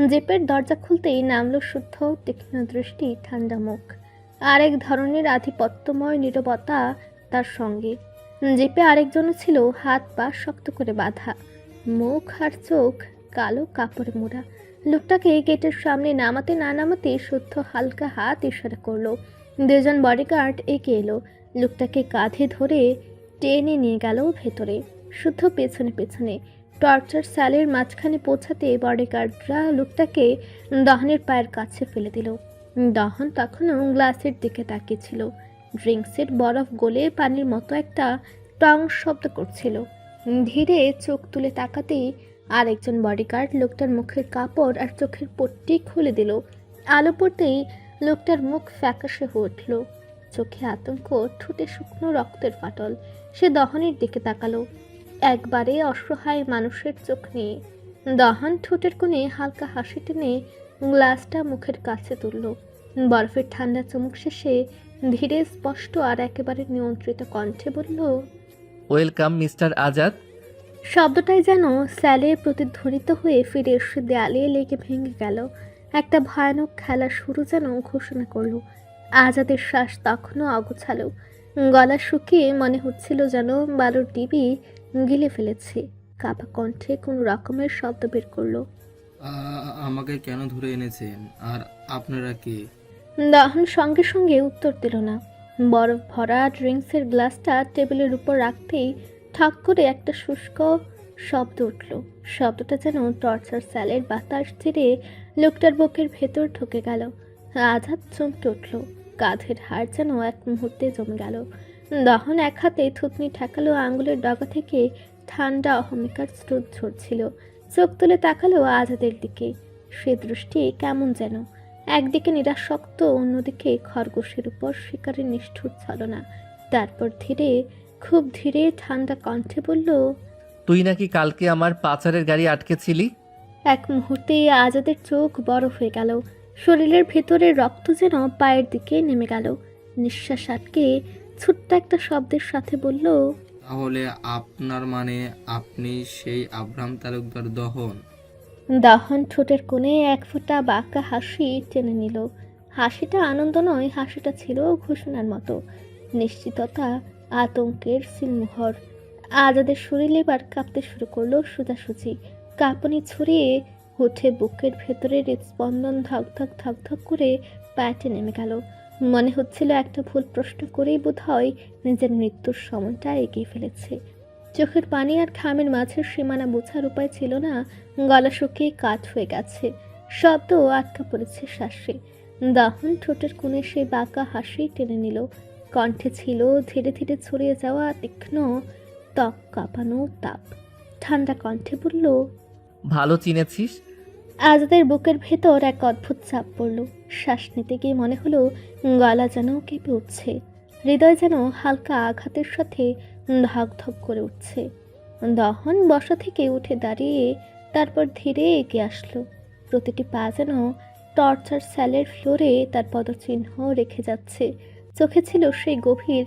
জিপের দরজা খুলতেই নামলো শুদ্ধ তীক্ষ্ণ দৃষ্টি, ঠান্ডা মুখ, আরেক ধরনের আধিপত্যময় নীরবতা তার সঙ্গে। জিপে আরেকজনও ছিল, হাত পা শক্ত করে বাঁধা, মুখ আর চোখ কালো কাপড়ে মোড়া। লোকটাকে গেটের সামনে নামাতে না নামাতে শুদ্ধ হালকা হাত ইশারা করলো। 2 জন বডিগার্ড এগিয়ে এলো, লোকটাকে কাঁধে ধরে টেনে নিয়ে গেল ভেতরে। শুদ্ধ পেছনে পেছনে টর্চার সেলের মাঝখানে পৌঁছাতে বডিগার্ডরা লোকটাকে দহনের পায়ের কাছে ফেলে দিল। দহন তখনও গ্লাসের দিকে তাকিয়েছিল। ড্রিঙ্কসের বরফ গলে পানির মতো একটা টং শব্দ করছিল। ধীরে চোখ তুলে তাকাতেই আরেকজন বডিগার্ড লোকটার মুখের কাপড় আর চোখের পট্টি খুলে দিল। আলো পড়তেই লোকটার মুখ ফ্যাকাশে হয়ে উঠল, চোখে আতঙ্ক, ঠোঁটে শুকনো রক্তের ফাটল। সে দহনের দিকে তাকালো, একবারে অসহায় মানুষের চোখ নিয়ে। দহন ঠোঁটের কোণে হালকা হাসি টেনে গ্লাসটা মুখের কাছে তুলল। বরফের ঠান্ডা চুমুক শেষে ধীরে স্পষ্ট আর একেবারে নিয়ন্ত্রিত কণ্ঠে বলল, ওয়েলকাম মিস্টার আজাদ। শব্দটাই যেন স্যালে প্রতিধ্বনিত হয়ে ফিরে এসে দেয়ালে লেগে ভেঙে গেল। একটা ভয়ানক খেলা শুরু যেন ঘোষণা করলো। আজাদের শ্বাস তখনও অগোছালো, গলা শুকিয়ে মনে হচ্ছিল যেন বালুর ডিবি গিলে ফেলেছে। কাপা কণ্ঠে কোনো রকমের শব্দ বের করলো, আমাকে কেন ধরে এনেছেন আর আপনারা কে? দহন সঙ্গে সঙ্গে উত্তর দিল না। বরফ ভরা ড্রিঙ্কসের গ্লাসটা টেবিলের উপর রাখতেই ঠাক করে একটা শুষ্ক শব্দ উঠল। শব্দটা যেন টর্চার সেলের বাতাস ছেড়ে লোকটার বুকের ভেতর ঢুকে গেল। আজাদ চমকে উঠল, কাঁধের হাড় যেন এক মুহূর্তে জমে গেল। দহন এক হাতে থুতনি ঠেকালো, আঙুলের ডগা থেকে ঠান্ডা অহমিকার স্রোত ঝরছিল। চোখ তুলে তাকালো আজাদের দিকে। সে দৃষ্টি কেমন যেন, একদিকে নিরাসক্ত, অন্যদিকে খরগোশের উপর শিকারের নিষ্ঠুর ছলনা। তারপর ধীরে, খুব ধীরে ঠান্ডা কণ্ঠে বলল, তুই নাকি কালকে আমার পাচারের গাড়ি আটকেছিলি? এক মুহূর্তে আজাদের চোখ বরফ হয়ে গেল। শরীরের ভেতরের রক্ত যেন পায়ের দিকে নেমে গেল। নিঃশ্বাস আটকে ছোট্ট একটা শব্দের সাথে বলল, তাহলে আপনার মানে আপনি সেই আব্রাহাম তালুকদার দহন? দহন ঠোঁটের কোণে এক ফোঁটা বাঁকা হাসি টেনে নিল। হাসিটা আনন্দ নয়, হাসিটা ছিল ঘোষণার মতো, নিশ্চিততা, আতঙ্কের সিলমোহর। আজাদের শরীর এবার কাঁপতে শুরু করলো সোজাসুজি। কাঁপুনি ছড়িয়ে উঠে বুকের ভেতরের হৃদস্পন্দন ধক ধক ধক ধক করে প্যাটে নেমে গেল। মনে হচ্ছিল একটা ভুল প্রশ্ন করেই বোধহয় নিজের মৃত্যুর সময়টা এগিয়ে ফেলেছে। চোখের পানি আর ঘামের মাঝের সীমানা বোঝার উপায় ছিল না। গলা শুকিয়ে কাঠ হয়ে গেছে, শব্দ আটকা পড়েছে শ্বাসে। দাহন ঠোঁটের কোণে সেই বাঁকা হাসি টেনে নিল। কণ্ঠে ছিল ধীরে ধীরে ছড়িয়ে যাওয়া তীক্ষ্ণ ত্বক কাঁপানো তাপ। ঠান্ডা কণ্ঠে বলল, ভালো চিনেছিস। আজাদের বুকের ভেতর এক অদ্ভুত চাপ পড়ল। শ্বাস নিতে গিয়ে মনে হলো গলা যেন কেঁপে উঠছে, হৃদয় যেন হালকা আঘাতের সাথে ধক ধক করে উঠছে। দহন বসা থেকে উঠে দাঁড়িয়ে তারপর ধীরে এগিয়ে আসলো। প্রতিটি পা যেন টর্চার সেলের ফ্লোরে তার পদচিহ্ন রেখে যাচ্ছে। চোখে ছিল সেই গভীর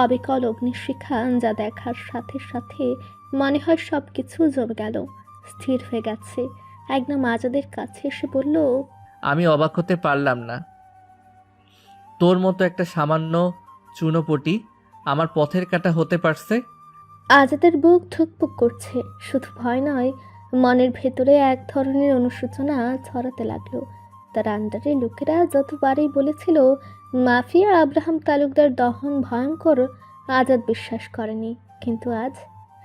অবিকল অগ্নিশিখা, যা দেখার সাথে সাথে মনে হয় সব কিছু জমে গেল, স্থির হয়ে গেছে। একদম আজাদের কাছে এসে বলল, আমি অবাক হতে পারলাম না। তোর মতো একটা সামান্য চুনোপটি আমার পথের কাঁটা হতে পারছে। আজাদের বুক ধুকপুক করছে। শুধু ভয় নয়, মনের ভেতরে এক ধরনের অনুশোচনা ছড়াতে লাগলো। তার আন্ডারে লোকেরা যতবারই বলেছিল মাফিয়া আব্রাহাম তালুকদার দহন ভয়ঙ্কর, আজাদ বিশ্বাস করেনি। কিন্তু আজ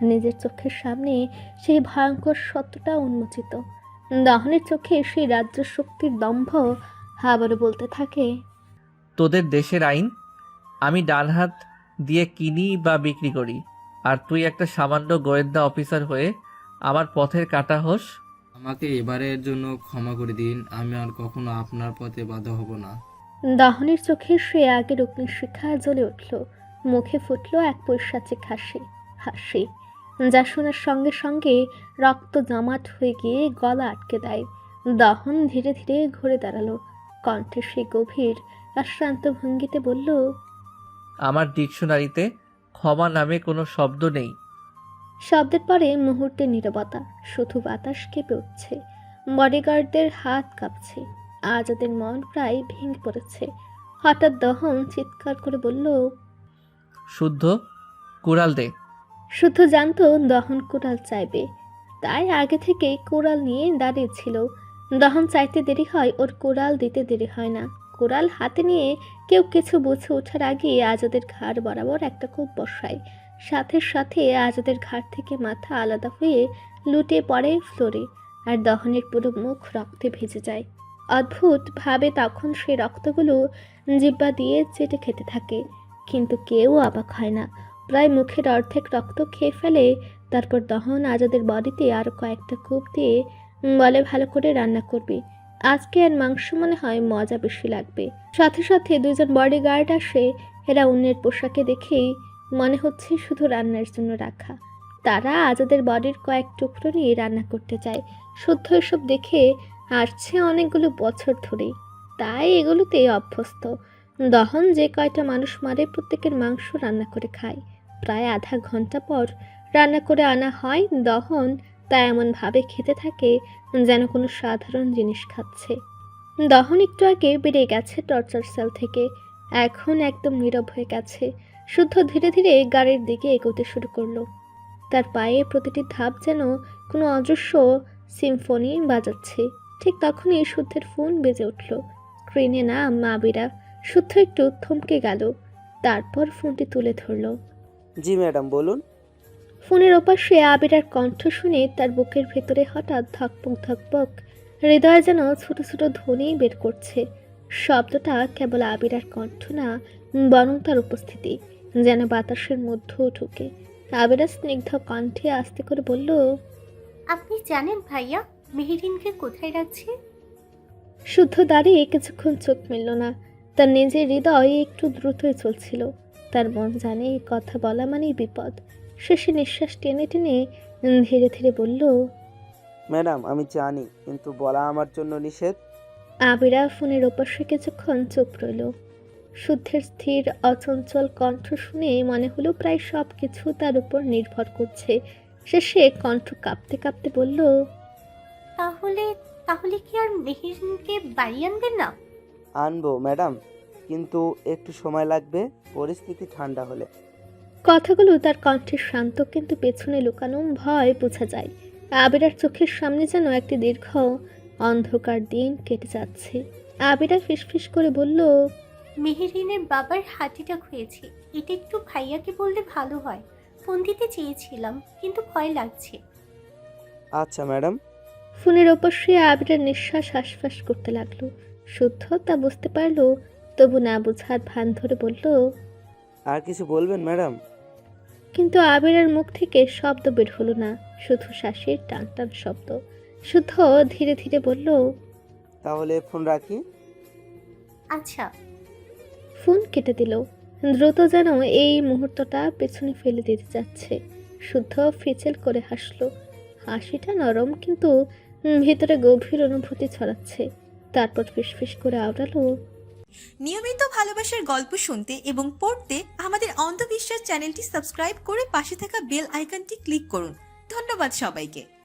নিজের চোখের সামনে সেই ভয়ঙ্কর সত্যটা উন্মোচিত। দহনের চোখে সেই রাজ্য শক্তির দম্ভ আবারও বলতে থাকে, তোদের দেশের আইন আমি ডান হাত দিয়ে কিনি বা বিক্রি করি, আর তুই একটা সামান্য গোয়েন্দা অফিসার হয়ে আমার পথের কাঁটা হোস। আমাকে এবারের জন্য ক্ষমা করে দিন, আমি আর কখনো আপনার পথে বাধা হব না। দহনের চোখে সে আগের অগ্নিশিখা জ্বলে উঠল। মুখে ফুটল এক পৈশাচিক হাসি, হাসি যা শোনার সঙ্গে সঙ্গে রক্ত জমাট হয়ে গিয়ে গলা আটকে দেয়। দহন ধীরে ধীরে ঘুরে দাঁড়ালো। কণ্ঠে সে গভীর আর শান্ত ভঙ্গিতে বলল, আমার ডিকশনারিতে ক্ষমা নামে কোনো শব্দ নেই। শব্দের পরে মুহূর্তে নীরবতা, শুধু বাতাস কেঁপে উঠছে। বডিগার্ডদের হাত কাঁপছে, আজাদের মন প্রায় ভেঙে পড়েছে। হঠাৎ দহন চিৎকার করে বলল, শুদ্ধ কুড়াল দে। শুদ্ধ জানতো দহন কোরাল চাইবে, তাই আগে থেকেই কোরাল নিয়ে দাঁড়িয়েছিল। দহন চাইতে দেরি হয়, ওর কোরাল দিতে দেরি হয় না। কোরাল হাতে নিয়ে কেউ কিছু বুঝে ওঠার আগে আজাদের ঘাড় বরাবর একটা কোপ বসায়। সাথে সাথে আজাদের ঘাড় থেকে মাথা আলাদা হয়ে লুটিয়ে পড়ে ফ্লোরে, আর দহনের পুরো মুখ রক্তে ভেজে যায়। অদ্ভুতভাবে তখন সেই রক্তগুলো জিহ্বা দিয়ে চেটে খেতে থাকে, কিন্তু কেউ অবাক হয় না। প্রায় মুখের অর্ধেক রক্ত খেয়ে ফেলে। তারপর দহন আজাদের বডিতে আরও কয়েকটা কূপ দিয়ে বলে, ভালো করে রান্না করবি, আজকে আর মাংস মনে হয় মজা বেশি লাগবে। সাথে সাথে দুজন বডিগার্ড আসে। এরা অন্যের পোশাকে দেখেই মনে হচ্ছে শুধু রান্নার জন্য রাখা। তারা আজাদের বডির কয়েক টুকরো নিয়ে রান্না করতে চায়। শুদ্ধ এসব দেখে আসছে অনেকগুলো বছর ধরেই, তাই এগুলোতে অভ্যস্ত। দহন যে কয়টা মানুষ মারে প্রত্যেকের মাংস রান্না করে খায়। প্রায় আধা ঘন্টা পর রান্না করে আনা হয়। দহন তা এমনভাবে খেতে থাকে যেন কোনো সাধারণ জিনিস খাচ্ছে। দহন একটু আগে বেরিয়ে গেছে টর্চার সেল থেকে, এখন একদম নীরব হয়ে গেছে। শুদ্ধ ধীরে ধীরে গাড়ির দিকে এগোতে শুরু করলো। তার পায়ে প্রতিটি ধাপ যেন কোনো অদৃশ্য সিম্ফনি বাজাচ্ছে। ঠিক তখনই শুদ্ধের ফোন বেজে উঠল। স্ক্রিনে নাম আবিরা। শুদ্ধ একটু থমকে গেল, তারপর ফোনটি তুলে ধরল। জি ম্যাডাম, বলুন। ফোনের ওপাশে আবিরার কণ্ঠ শুনে তার বুকের ভেতরে হঠাৎ ধকপক ধকপক, হৃদয় যেন ছোট ছোট ধ্বনি বের করছে। শব্দটা কেবল আবিরার কণ্ঠ না, বরং তার উপস্থিতি যেন বাতাসের মধ্যেও ঢুকে। আবিরা স্নিগ্ধ কণ্ঠে আস্তে করে বলল, আপনি জানেন ভাইয়া মেহেরিনকে কোথায় রাখছি? শুদ্ধ দাঁড়িয়ে কিছুক্ষণ চোখ মেলল না। তার নিজের হৃদয় একটু দ্রুতই চলছিল। তার মন জানে এই কথা বলা মানেই বিপদ। শেষে নিঃশ্বাস টেনে টেনে ধীরে ধীরে বলল, ম্যাডাম আমি জানি, কিন্তু বলা আমার জন্য নিষেধ। আবিরা ফোনের ওপাশে কিছুক্ষণ চুপ রইল। শুদ্ধের স্থির অচঞ্চল কণ্ঠ শুনে মনে হলো প্রায় সব কিছু তার উপর নির্ভর করছে। শেষে কণ্ঠ কাঁপতে কাঁপতে বলল, তাহলে তাহলে কি আর মেহেরিনকে বাড়ি আনবেন না? আনবো ম্যাডাম, কিন্তু একটু সময় লাগবে, পরিস্থিতি ঠান্ডা হলে। কথাগুলো তার কণ্ঠে শান্ত, কিন্তু পেছনে লুকানো ভয় বোঝা যায়। আবিরার চোখের সামনে যেন একটি দীর্ঘ অন্ধকার দিন কেটে যাচ্ছে। আবিরা ফিসফিস করে বলল, মেহেরিনের বাবার হার্ট অ্যাটাক হয়েছে, এটা একটু ভাইয়াকে বললে ভালো হয়। ফোন দিতে চেয়েছিলাম কিন্তু ভয় লাগছে। আচ্ছা ম্যাডাম। ফোনের ওপর শুয়ে আবিরার নিঃশ্বাস হাঁসফাঁস করতে লাগলো। শুদ্ধ তা বুঝতে পারলো, তবু না বোঝার ভান ধরে বলল, আর কিছু বলবেন ম্যাডাম? কিন্তু আবিরের মুখ থেকে শব্দ বের হলো না, শুধু শ্বাসের টান টান শব্দ। শুদ্ধ ধীরে ধীরে বলল, তাহলে ফোন রাখি। আচ্ছা। ফোন কেটে দিল। দ্রুত যেন এই মুহূর্তটা পেছনে ফেলে দিতে যাচ্ছে। শুদ্ধ ফিচেল করে হাসলো। হাসিটা নরম কিন্তু ভিতরে গভীর অনুভূতি ছড়াচ্ছে। তারপর ফিসফিস করে আওড়ালো, নিয়মিত ভালোবাসার গল্প শুনতে এবং পড়তে আমাদের অন্ধবিশ্বাস চ্যানেলটি সাবস্ক্রাইব করে পাশে থাকা বেল আইকনটি ক্লিক করুন। ধন্যবাদ সবাইকে।